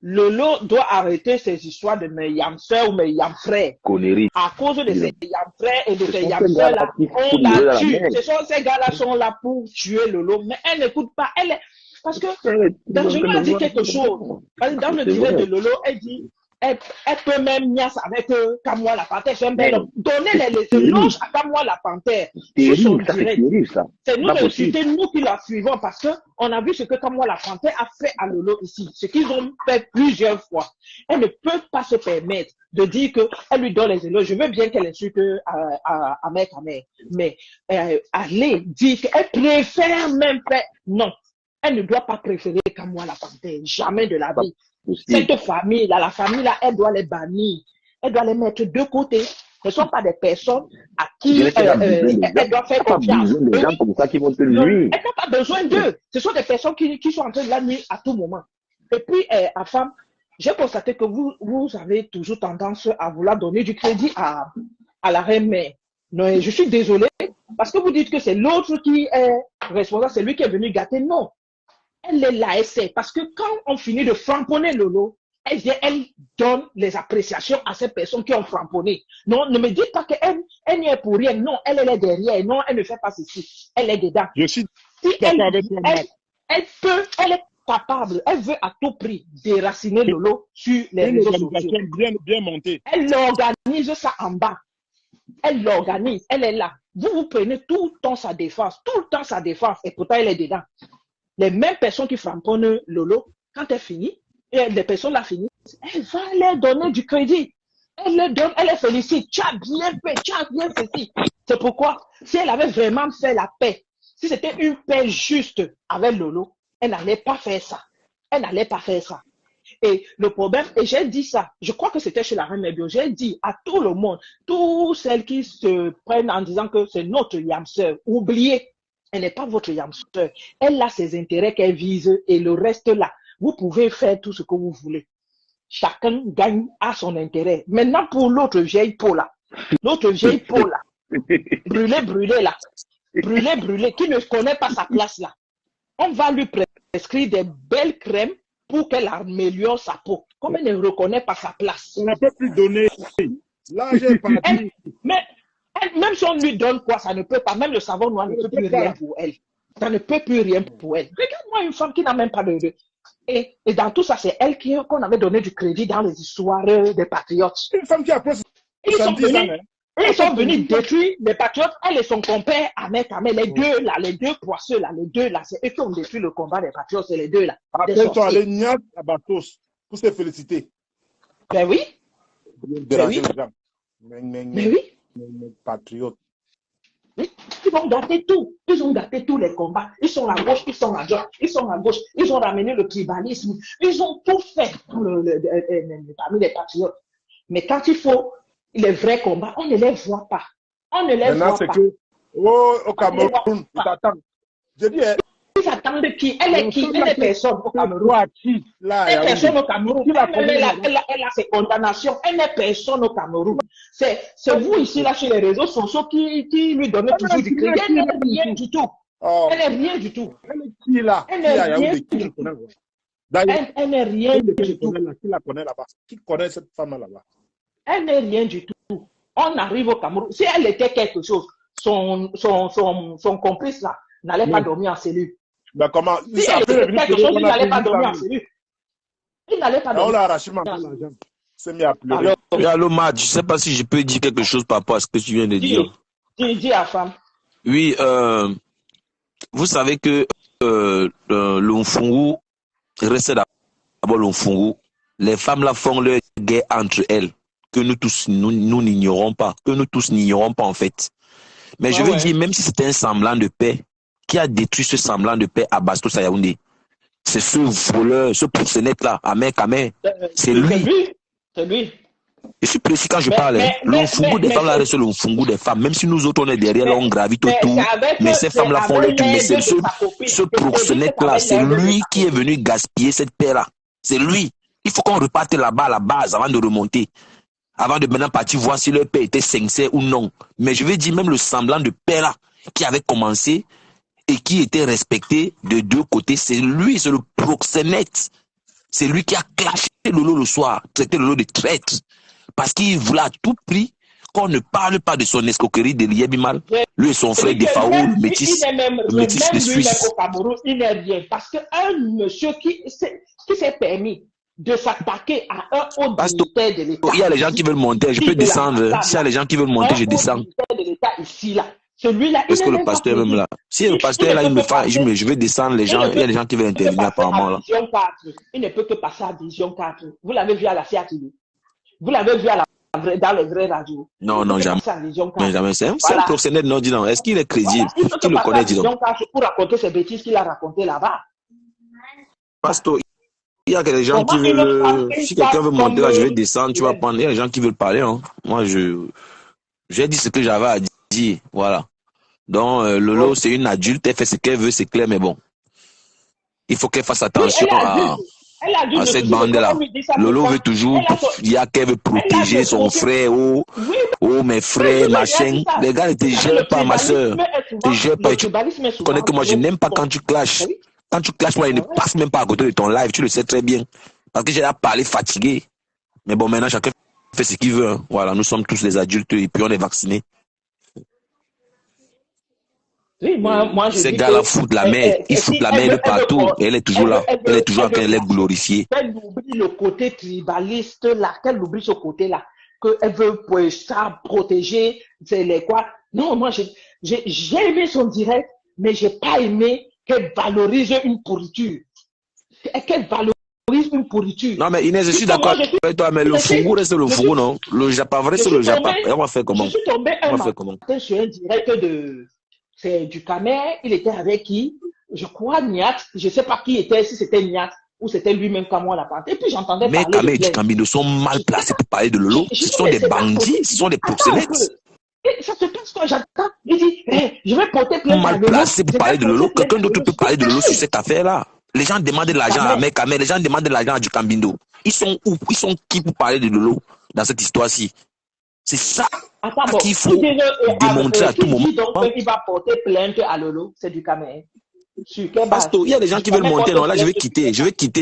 Lolo doit arrêter ces histoires de mes yamseurs ou mes yamfrères. Conneries. À cause de ces yamfrères et de ces yamseurs-là, on la tue. Ces gars-là sont là pour tuer Lolo. Mais elle n'écoute pas. Parce que D'Angelo a dit quelque chose. Dans le direct de Lolo, elle dit elle peut même niasse avec Kamwa la Panthère. Donnez les éloges à Kamwa la Panthère. C'est nous l'insulter, nous qui la suivons, parce qu'on a vu ce que Kamwa la Panthère a fait à Lolo ici. Ce qu'ils ont fait plusieurs fois. Elle ne peut pas se permettre de dire qu'elle lui donne les éloges. Je veux bien qu'elle insulte à mère, mais aller dire qu'elle préfère même faire. Non. Elle ne doit pas préférer Kamwa la Panthère. Jamais de la vie. Cette famille-là, la famille-là, elle doit les bannir. Elle doit les mettre de côté. Ce ne sont pas des personnes à qui elle doit faire confiance. Des gens comme ça qui vont te nuire. Elle n'a pas besoin d'eux. Ce sont des personnes qui sont en train de la nuire à tout moment. Et puis, à femme, j'ai constaté que vous avez toujours tendance à vouloir donner du crédit à la reine mère. Non, je suis désolé, parce que vous dites que c'est l'autre qui est responsable, c'est lui qui est venu gâter. Non. Elle est là, elle sait. Parce que quand on finit de framponner Lolo, elle vient, elle donne les appréciations à ces personnes qui ont framponné. Non, ne me dites pas qu'elle n'y est pour rien. Non, elle est derrière. Non, elle ne fait pas ceci. Elle est dedans. Je suis d'accord avec toi. Elle est capable, elle veut à tout prix déraciner Lolo sur les réseaux sociaux. Bien montée. Elle l'organise ça en bas. Elle l'organise, elle est là. Vous prenez tout le temps sa défense, et pourtant elle est dedans. Les mêmes personnes qui frapponnent Lolo, quand elle finit, et les personnes la finissent, elle va leur donner du crédit. Elle leur donne, elle les félicite. Tu as bien fait, tu as bien ceci. C'est pourquoi, si elle avait vraiment fait la paix, si c'était une paix juste avec Lolo, elle n'allait pas faire ça. Elle n'allait pas faire ça. Et le problème, et j'ai dit ça, je crois que c'était chez la Reine Bio, j'ai dit à tout le monde, toutes celles qui se prennent en disant que c'est notre yamseur, oubliez. Elle n'est pas votre yamseur. Elle a ses intérêts qu'elle vise et le reste là. Vous pouvez faire tout ce que vous voulez. Chacun gagne à son intérêt. Maintenant, pour l'autre vieille peau là, brûlée là, brûlée, qui ne connaît pas sa place là, on va lui prescrire des belles crèmes pour qu'elle améliore sa peau. Comme elle ne reconnaît pas sa place. On n'a pas pu donner. Là, j'ai parti. Même si on lui donne quoi, ça ne peut pas. Même le savon noir ne peut plus rien pour elle. Ça ne peut plus rien pour elle. Regarde-moi une femme qui n'a même pas de... Et dans tout ça, c'est elle qu'on avait donné du crédit dans les histoires des patriotes. Une femme qui a plus 70 ans. Et ils sont venus détruire les patriotes, elle et son compère, Ahmed Kamel, les deux là, les deux poisseux là, c'est eux qui ont détruit le combat des patriotes, c'est les deux là. Après, ils sont allés niat à Batos pour se féliciter. Ben oui. Déranger les gens. Mais oui. Les patriotes. Ils ont gâté tout. Ils ont gâté tous les combats. Ils sont à gauche, ils sont à droite, ils sont à gauche. Ils ont ramené le tribalisme. Ils ont tout fait parmi les patriotes. Mais quand il faut les vrais combats, on ne les voit pas. On ne les Maintenant, voit pas. Que, au Cameroun, ils t'attendent. Je dis, ils attendent qui? Elle est qui? Elle est personne au Cameroun. Elle est personne au Cameroun. Elle a ses condamnations. Elle n'est personne au Cameroun. C'est vous ici, là, sur les réseaux sociaux, qui lui donnez toujours du crédit. Elle n'est rien du tout. Elle n'est rien du tout. Elle est qui là? Elle n'est rien du tout. Elle n'est rien du tout. Qui la connaît là-bas? Qui connaît cette femme là-bas? Elle n'est rien du tout. On arrive au Cameroun. Si elle était quelque chose, son complice là n'allait pas dormir en cellule. Ben comment? Si elle était quelque chose, il n'allait pas dormir en cellule. Il n'allait pas dormir. On l'a arraché l'argent. C'est mis à pleurer. Allô, Matt, je ne sais pas si je peux dire quelque chose par rapport à ce que tu viens de dire. Dis à femme. Oui, vous savez que l'Onfungu reste d'abord l'Onfungu. Les femmes là font leur guerre entre elles, que nous tous, nous n'ignorons pas, en fait. Mais je veux dire, même si c'était un semblant de paix, qui a détruit ce semblant de paix à Bastos à Yaoundé? C'est ce voleur, ce proxénète-là, Ahmed Kamel. C'est lui. C'est lui. Je suis précis quand je parle. L'Onfungu des femmes là reste l'Onfungu des femmes. Même si nous autres on est derrière, là, on gravite autour. Mais ces femmes là font le tout. Mais c'est ce proxénète-là, c'est lui qui est venu gaspiller cette paix-là. C'est lui. Il faut qu'on reparte là-bas à la base avant de remonter. Avant de maintenant partir voir si leur paix était sincère ou non. Mais je vais dire même le semblant de paix là qui avait commencé et qui était respecté de deux côtés, c'est lui, c'est le proxénète. C'est lui qui a clashé Lolo le soir, traité Lolo de traître. Parce qu'il voulait à tout prix qu'on ne parle pas de son escroquerie de Liébimal. Lui et son frère Defao, le métis de Suisse. Au Cameroun, il n'est rien. Parce qu'un monsieur qui s'est permis de s'attaquer à un haut dignitaire de l'État. Il y a les gens qui veulent monter, je peux descendre. S'il y a les gens qui veulent monter, je descends. De l'État ici, là. Celui-là, est-ce que le pasteur est même là? Si le pasteur là, je vais descendre les gens. Il y a des gens qui veulent intervenir apparemment là. Il ne peut que passer à Division 4. Vous l'avez vu à la CATV. Vous l'avez vu dans les vraies radios. Non, jamais. Jamais. C'est un proxénète, non, dis non. Est-ce qu'il est crédible? Qui le connaît, dis donc? Pour raconter ces bêtises qu'il a racontées là-bas. Pasteur, il y a des gens qui veulent. Si quelqu'un veut monter là, je vais descendre, tu vas prendre. Il y a des gens qui veulent parler. Hein. Moi, j'ai dit ce que j'avais à dire. Voilà. Donc, Lolo, c'est une adulte, elle fait ce qu'elle veut, c'est clair, mais bon. Il faut qu'elle fasse attention à cette bande-là. Lolo veut toujours, il y a qu'elle veut protéger son frère, oh, mes frères, machin. Les gars ne te gèrent pas, ma soeur. Ne te gèrent pas. Tu connais que moi, je n'aime pas quand tu clashes. Quand tu clashes, moi, il ne passe même pas à côté de ton live, tu le sais très bien. Parce que j'ai là parlé fatigué. Mais bon, maintenant, chacun fait ce qu'il veut. Hein. Voilà, nous sommes tous des adultes et puis on est vaccinés. Oui, moi, ces gars-là foutent la merde, ils foutent la merde de partout. Elle est toujours là, elle est toujours là quand elle est glorifiée. Elle oublie le côté tribaliste là, qu'elle oublie ce côté-là, qu'elle veut ça protéger, c'est les quoi. Non, moi, j'ai aimé son direct, mais j'ai pas aimé qu'elle valorise une pourriture. Qu'elle valorise une pourriture. Non, mais Inès, je suis d'accord avec toi, mais le Fungu reste le Fungu, non? Le Japavre, c'est le Japavre. On va faire comment? Je suis tombé sur un direct c'est du Camer, il était avec qui? Je crois Niat, je ne sais pas qui était, si c'était Niat ou c'était lui-même comme moi la partie. Et puis j'entendais parler. Mais Camer et du Cambindo sont mal placés pour parler de Lolo. Ce sont des bandits, ce sont des proxénètes. Ça se passe quand j'entends. Il dit, je vais porter plainte. Mal placés pour parler de Lolo. Quelqu'un d'autre peut parler de Lolo sur cette affaire-là. Les gens demandent de l'argent à Camer, les gens demandent de l'argent à du Cambindo. Ils sont où? Ils sont qui pour parler de Lolo dans cette histoire-ci? C'est ça qu'il faut démontrer à tout moment. Donc, il va porter plainte à Lolo, c'est du Cameroun. Pasto, il y a des gens qui veulent monter. Non, là, je vais quitter.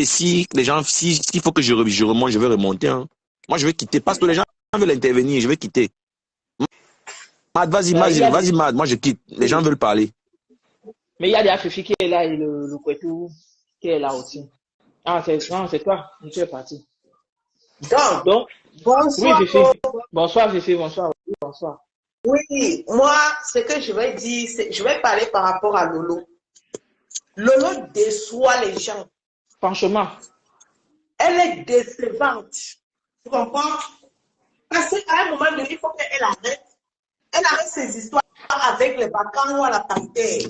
Si les gens, s'il faut que je remonte, je vais remonter. Hein. Moi, je vais quitter. Pasto, les gens veulent intervenir, je vais quitter. Mad, vas-y, Mad. Moi, je quitte. Les gens veulent parler. Mais il y a des Afifi qui est là et le Kwetou qui est là aussi. Ah, c'est toi. Tu es parti. Donc, Oui, Bonsoir. bonsoir, bonsoir. Bonsoir. Oui, moi, ce que je vais dire, je vais parler par rapport à Lolo. Lolo déçoit les gens. Franchement. Elle est décevante. Tu comprends? Parce qu'à un moment donné, il faut qu'elle arrête. Elle arrête ses histoires avec les bacans ou à la panthère.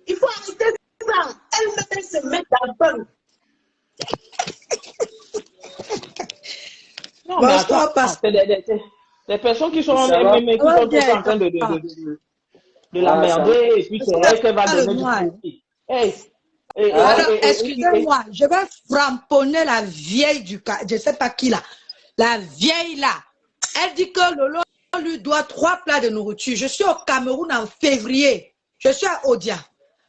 Il faut arrêter ça. Elle se met dans le bain. Non, mais attends, les personnes qui sont, qui sont en train de la merder, et puis c'est elle qui va donner du profit. Alors, excusez-moi, je vais framponner la vieille du cas, je ne sais pas qui là. La vieille là, elle dit que Lolo lui doit 3 plats de nourriture. Je suis au Cameroun en février. Je suis à Odia.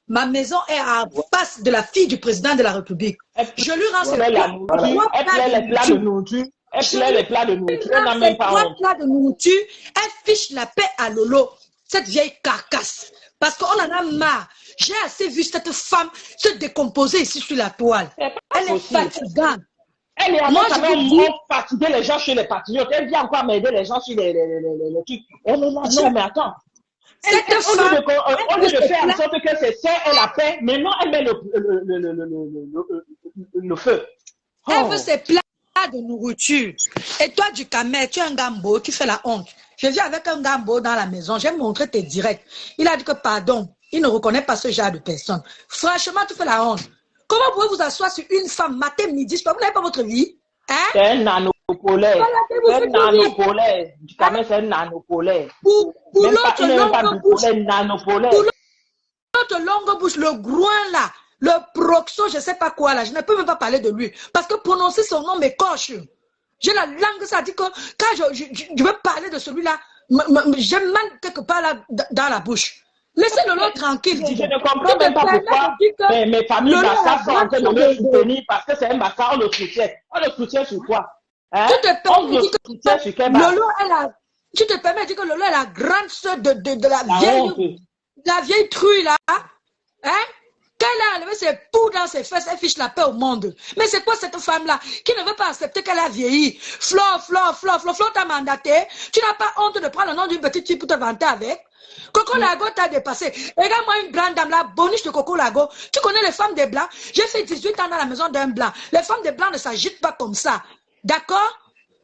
Ma maison est en face de la fille du président de la République. Je lui rends ses 3 plats de nourriture. Elle plaît les plats de nourriture. Elle n'a même pas 3 plats de nourriture. Elle fiche la paix à Lolo, cette vieille carcasse. Parce qu'on en a marre. J'ai assez vu cette femme se décomposer ici sur la toile. Elle est fatigante. Elle est fatiguer les gens chez les patriotes. Elle vient encore m'aider les gens sur les trucs. Non, mais attends. Au lieu de faire en sorte que c'est ça, elle a paix, maintenant elle met le feu. Elle veut ses plats de nourriture. Et toi, du Camer, tu es un gambo, tu fais la honte. Je viens avec un gambo dans la maison, j'ai montré tes directs. Il a dit que pardon, il ne reconnaît pas ce genre de personne. Franchement, tu fais la honte. Comment pouvez-vous asseoir sur une femme matin, midi, soir? Vous n'avez pas votre vie? Hein? C'est un nanopolaire. C'est un nanopolaire. Du Camer, c'est un nanopolaire. Pour l'autre longue bouche, le groin là, le proxo, je ne sais pas quoi là, je ne peux même pas parler de lui. Parce que prononcer son nom m'écorche. J'ai la langue, ça dit que quand je veux parler de celui-là, j'ai mal quelque part là dans la bouche. Laissez Lolo tranquille. Je ne comprends même pas pourquoi mes familles Bassa sont en train de le soutenir parce que c'est un Bassa, on le soutient. On le soutient sur quoi? Hein? Tu te permets de dire que Lolo est la grande sœur de la vieille truie là. Hein? Quand elle a enlevé ses poux dans ses fesses, elle fiche la paix au monde. Mais c'est quoi cette femme-là qui ne veut pas accepter qu'elle a vieilli? Flo t'a mandaté. Tu n'as pas honte de prendre le nom d'une petite fille pour te vanter avec? Coco Lago t'a dépassé. Regarde-moi une grande dame là, boniche de Coco Lago. Tu connais les femmes des Blancs? J'ai fait 18 ans dans la maison d'un Blanc. Les femmes des Blancs ne s'agitent pas comme ça. D'accord?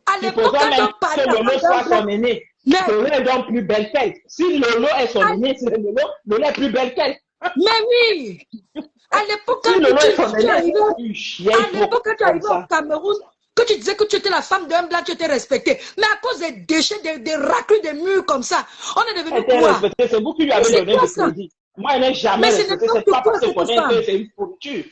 À l'époque, quand on parlait que Lolo soit son aîné. Lolo est donc plus belle qu'elle. Si Lolo est son aîné, c'est Lolo est plus belle qu'elle. Mais oui! À l'époque, quand tu arrivais au Cameroun, que tu disais que tu étais la femme d'un Blanc, tu étais respectée. Mais à cause des déchets, des raclures, des murs comme ça, on est devenu quoi? C'est vous qui lui avez donné du crédit. Moi, elle n'est jamais respectée. C'est pas parce que c'est une pourriture.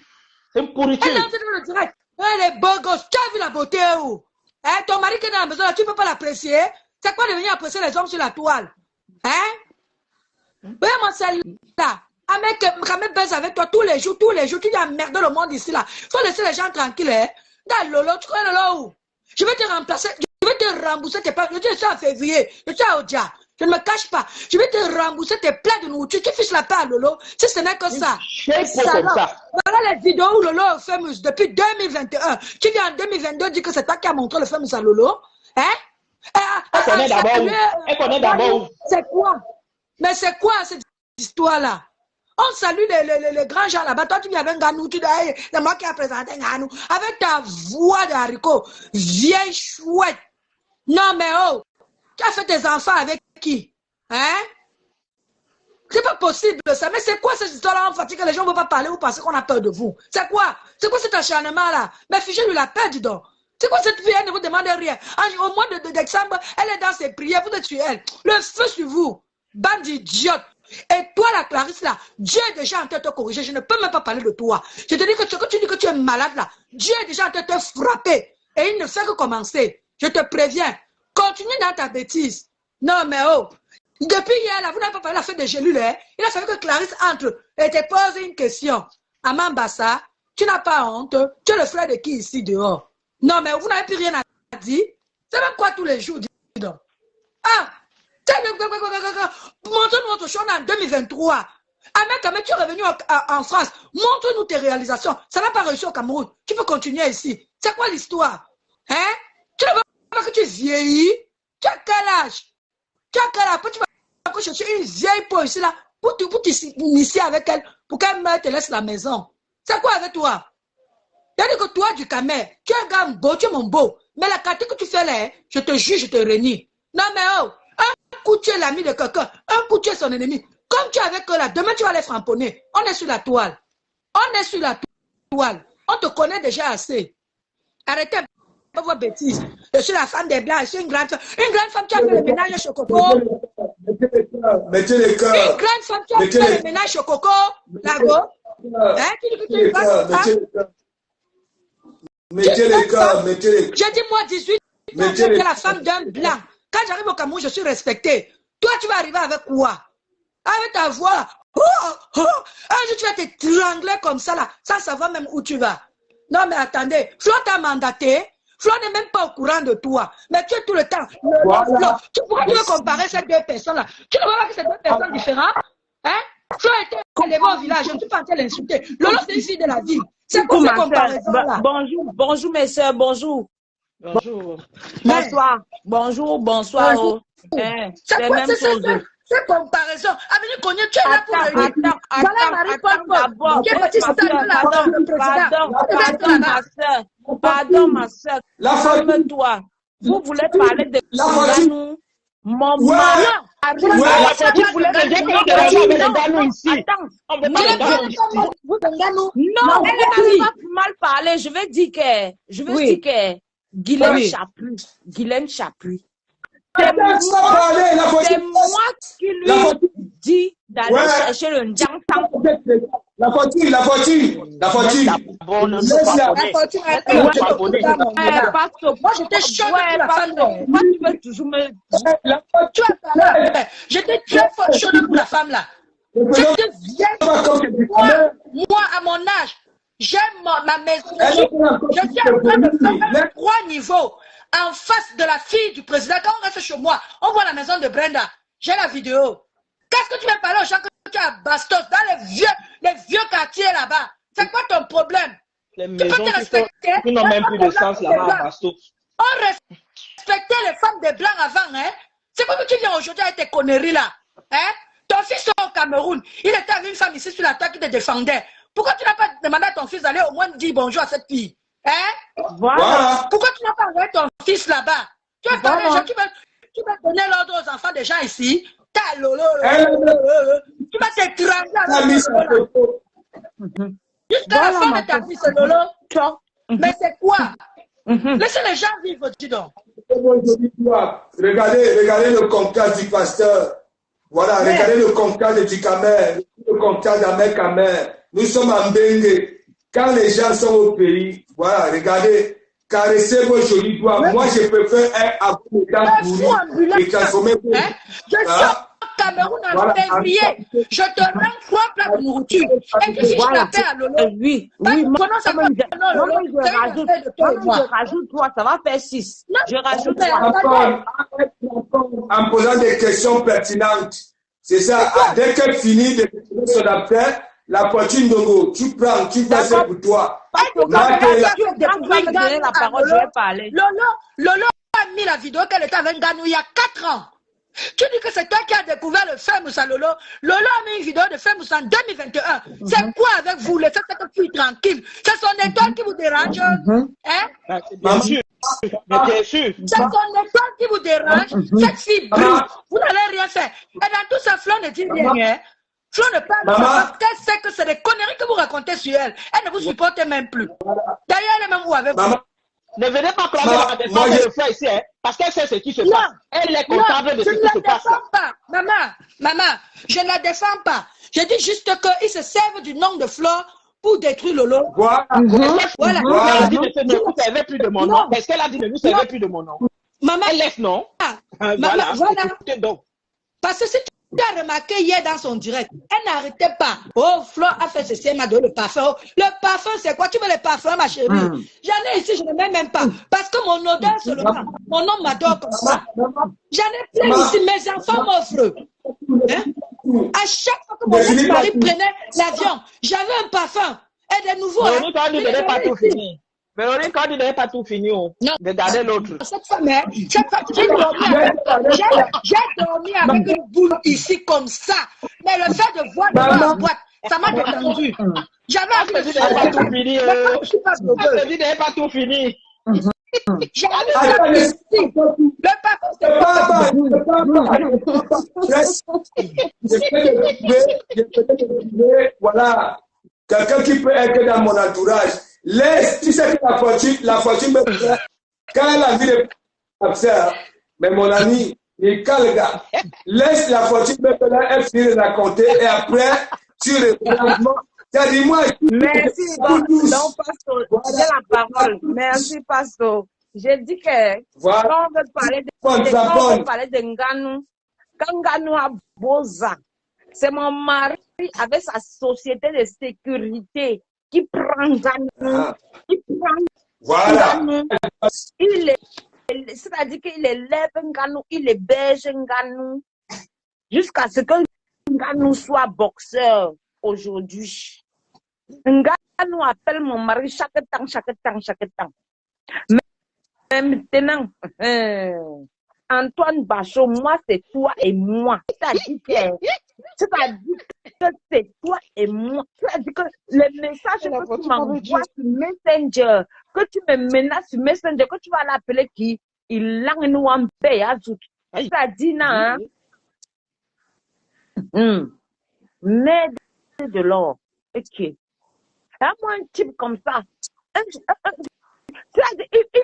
C'est une pourriture. Elle est entrée dans le direct. Elle est beau gosse. Tu as vu la beauté où? Hein? Ton mari qui est dans la maison, là, tu ne peux pas l'apprécier. C'est quoi de venir apprécier les hommes sur la toile? Hein? Oui, mon salut là. Un mec qui baise avec toi tous les jours, tu viens emmerder le monde ici là. Il faut laisser les gens tranquilles. Hein? Dans Lolo, tu connais Lolo où? Je vais te remplacer, je vais te rembourser tes plats. Je suis en février, je suis à Odia. Je ne me cache pas. Je vais te rembourser tes plats de nourriture. Tu fiches la paix à Lolo. Si ce n'est que ça. Voilà les vidéos où Lolo est famous depuis 2021. Tu viens en 2022 dire que c'est toi qui as montré le famous à Lolo. Hein? Elle connaît d'abord. C'est quoi? Mais c'est quoi cette histoire-là? On salue les grands gens là-bas. Toi, tu viens avec Nganou, tu dis, c'est moi qui ai présenté Nganou. Avec ta voix de haricot, vieille chouette. Non, mais oh, tu as fait tes enfants avec qui? Hein? C'est pas possible ça. Mais c'est quoi cette histoire-là? On fatigue, les gens ne veulent pas parler ou parce qu'on a peur de vous. C'est quoi? C'est quoi cet acharnement-là? Mais fichez-lui la paix, dis donc. C'est quoi cette fille? Elle ne vous demande rien. Au mois de décembre, elle est dans ses prières, vous êtes sur elle. Le feu sur vous. Bande d'idiotes. Et toi, la Clarisse, là, Dieu est déjà en train de te corriger. Je ne peux même pas parler de toi. Je te dis que tu dis que tu es malade, là. Dieu est déjà en train de te frapper. Et il ne fait que commencer. Je te préviens. Continue dans ta bêtise. Non, mais oh. Depuis hier, là, vous n'avez pas parlé de la fête de Gélu, là. Il a fallu que Clarisse entre et te pose une question. Amambassa, tu n'as pas honte. Tu es le frère de qui ici dehors? Non, mais vous n'avez plus rien à dire. C'est même quoi tous les jours, dis donc. Ah! Montre-nous votre chose en 2023. Ahmed, tu es revenu en France. Montre-nous tes réalisations. Ça n'a pas réussi au Cameroun. Tu peux continuer ici. C'est quoi l'histoire? Hein? Tu ne veux pas que tu vieillis. Tu as quel âge? Tu as quel âge? Après, tu vas chercher une vieille peau ici, là, pour t'initier avec elle, pour qu'elle meure, te laisse la maison. C'est quoi avec toi? C'est-à-dire que toi, du Camer, tu es un gars beau, tu es mon beau. Mais la qualité que tu fais là, je te juge, je te renie. Non, mais oh, un coup tu es l'ami de quelqu'un, un coup tu es son ennemi. Comme tu es avec eux là, demain tu vas les framponner. On est sur la toile. On est sur la toile. On te connaît déjà assez. Arrêtez pas vos bêtises. Je suis la femme des Blancs, je suis une grande femme. Une grande femme qui a fait le ménage chez Coco. Mettez les cœurs. Une grande femme qui a fait le ménage chez Coco. Lago. Hein? Tu dis que tu es une grande femme. Mettez les cœurs, mettez les cœurs. J'ai dit, moi, 18 ans, je suis la femme d'un blanc. Quand j'arrive au Cameroun, je suis respectée. Toi, tu vas arriver avec quoi? Avec ta voix. Oh, oh. Un jour, tu vas t'étrangler comme ça, là, sans savoir même où tu vas. Non, mais attendez. Flo t'a mandaté. Flo n'est même pas au courant de toi. Mais tu es tout le temps. Voilà. Pourquoi tu veux comparer ces deux personnes-là? Tu ne vois pas que c'est deux personnes différentes? Hein? Flo était élevé au village. Je ne suis pas en train de l'insulter. Lolo, c'est une fille de la ville. C'est quoi cette comparaison-là? Bonjour mes soeurs, bonjour. Bonjour. Bonsoir. Bonjour, bonsoir. Bonjour. C'est la même chose. C'est comparaison. Avenue Cogné, tu es là pour le dire. Voilà Marie-Paul Paul. Pardon, ma soeur. Calme-toi. Vous voulez parler de Ganou? Mon mari. Vous voulez que j'ai de Ganou ici? Non, elle n'a pas mal parlé. Je veux dire que Guylaine Chapuis. C'est moi qui lui dis d'aller chercher le Ndjang. La fortune. Moi, j'étais choquée de la femme. Moi, tu veux toujours me... Tu as parlé. J'étais très choquée pour la femme, là. J'étais vieille. Moi, à mon âge, j'aime ma maison. Je suis en train de faire 3 niveaux. En face de la fille du président, quand on reste chez moi, on voit la maison de Brenda. J'ai la vidéo. Qu'est-ce que tu veux parler aux gens que tu as à Bastos, dans les vieux quartiers là-bas? C'est quoi ton problème? Les maisons qui n'ont même plus de sens là-bas à Bastos. On respectait les femmes des Blancs avant, hein? C'est quoi que tu viens aujourd'hui avec tes conneries là? Hein? Ton fils est au Cameroun. Il était avec une femme ici sur la table qui te défendait. Pourquoi tu n'as pas demandé à ton fils d'aller au moins dire bonjour à cette fille? Hein? Voilà. Pourquoi tu n'as pas envoyé ton fils là-bas? Tu vas parler, tu vas donner l'ordre aux enfants des gens ici. Tu vas t'étrangler. Jusqu'à la fin de ta vie, c'est Lolo. Mais c'est quoi? Laissez les gens vivre, dis donc. Regardez le conclave du pasteur. Voilà, regardez le conclave du Camer, le conclave d'Ahmed Camer. Nous sommes en Bengue. Quand les gens sont au pays, voilà, regardez, caressez vos jolis doigts. Moi, je préfère un abou de dents pourri et transformer. Je suis au Cameroun en février. Je te rends 3 plats de nourriture. Et puis, si je t'appelle à Lolo, oui, moi, je rajoute 3, ça va faire 6. Je rajoute 3. En posant des questions pertinentes. C'est ça. Dès qu'elle finit de son appel, la poitrine de go, tu prends, tu fais ça pour toi. Lolo a mis la vidéo qu'elle était avec Ganou il y a 4 ans. Tu dis que c'est toi qui as découvert le fait Moussa Lolo. Lolo a mis une vidéo de fait Moussa en 2021. C'est quoi avec vous? Laissez cette fille tranquille. C'est son étoile qui vous dérange. Hein? Bien sûr. Bien sûr. C'est son étoile qui vous dérange. Cette fille brille. Vous n'allez rien faire. Et dans tout ça, Flo ne dit rien. Flo ne parle pas parce qu'elle sait que c'est des conneries que vous racontez sur elle. Elle ne vous supporte même plus. D'ailleurs, elle est même où avec vous. Ne venez pas clamer la défense de le faire ici, hein, parce qu'elle sait ce qui se passe. Elle est comptable de ce qui se passe. Maman, je ne la défends pas. Je dis juste qu'ils se servent du nom de Flore pour détruire Lolo. Voilà. Elle a dit ne vous servez plus de mon nom. Est-ce qu'elle a dit ne vous servez plus de mon nom? Maman, elle laisse non. Voilà. Parce que si tu as remarqué hier dans son direct, elle n'arrêtait pas. Oh, Flore a fait ceci, elle m'a donné le parfum. Le parfum, c'est quoi? Tu veux le parfum, ma chérie? J'en ai ici, je ne mets même pas. Parce que mon odeur seulement, mon homme m'adore comme ça. J'en ai plein ici, mes enfants m'offrent. Hein? À chaque fois que mon ex-mari prenait l'avion, j'avais un parfum. Et de nouveau, ne pas tout finir. Véronique, quand il n'avait pas tout fini, regardez l'autre. Cette femme, j'ai dormi avec une boule ici comme ça. Mais le fait de voir dans la boîte, ça m'a détendu. Jamais vu Il n'avait pas tout fini. Il n'avait pas tout fini. Voilà, quelqu'un qui peut être dans mon entourage. Laisse, tu sais que la fortune me fait. Quand elle a vu les absents, mais mon ami, il calga. Laisse la fortune me faire, elle finit de la compter et après, tu reprends. Dis-moi. Merci, donc, Pastor, j'ai la parole. Merci, Pastor. J'ai dit que quand on veut parler de Nganou, quand Nganou a Boza, c'est mon mari avec sa société de sécurité qui prend Nganou, Nganou. C'est-à-dire qu'il élève Nganou, il héberge Nganou, jusqu'à ce que Nganou soit boxeur aujourd'hui. Nganou appelle mon mari chaque temps. Maintenant, Antoine Bachot, moi, c'est toi et moi. C'est-à-dire que c'est toi et moi. C'est-à-dire que les messages que tu m'envoies sur Messenger, que tu me menaces sur Messenger, que tu vas l'appeler qui, il l'a nous en paix. C'est-à-dire, mais de l'or. Ok. Moi, un type comme ça. Il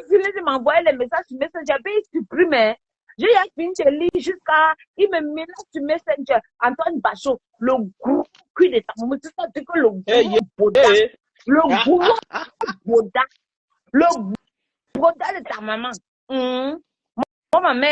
finit de m'envoyer les messages sur Messenger, il supprime. J'ai fini de lire jusqu'à. Il me menace sur Messenger. Antoine Bachot, le gros cul de ta maman. C'est ça que le gros boda. Le gros boda. Le boda de ta maman. Moi, ma mère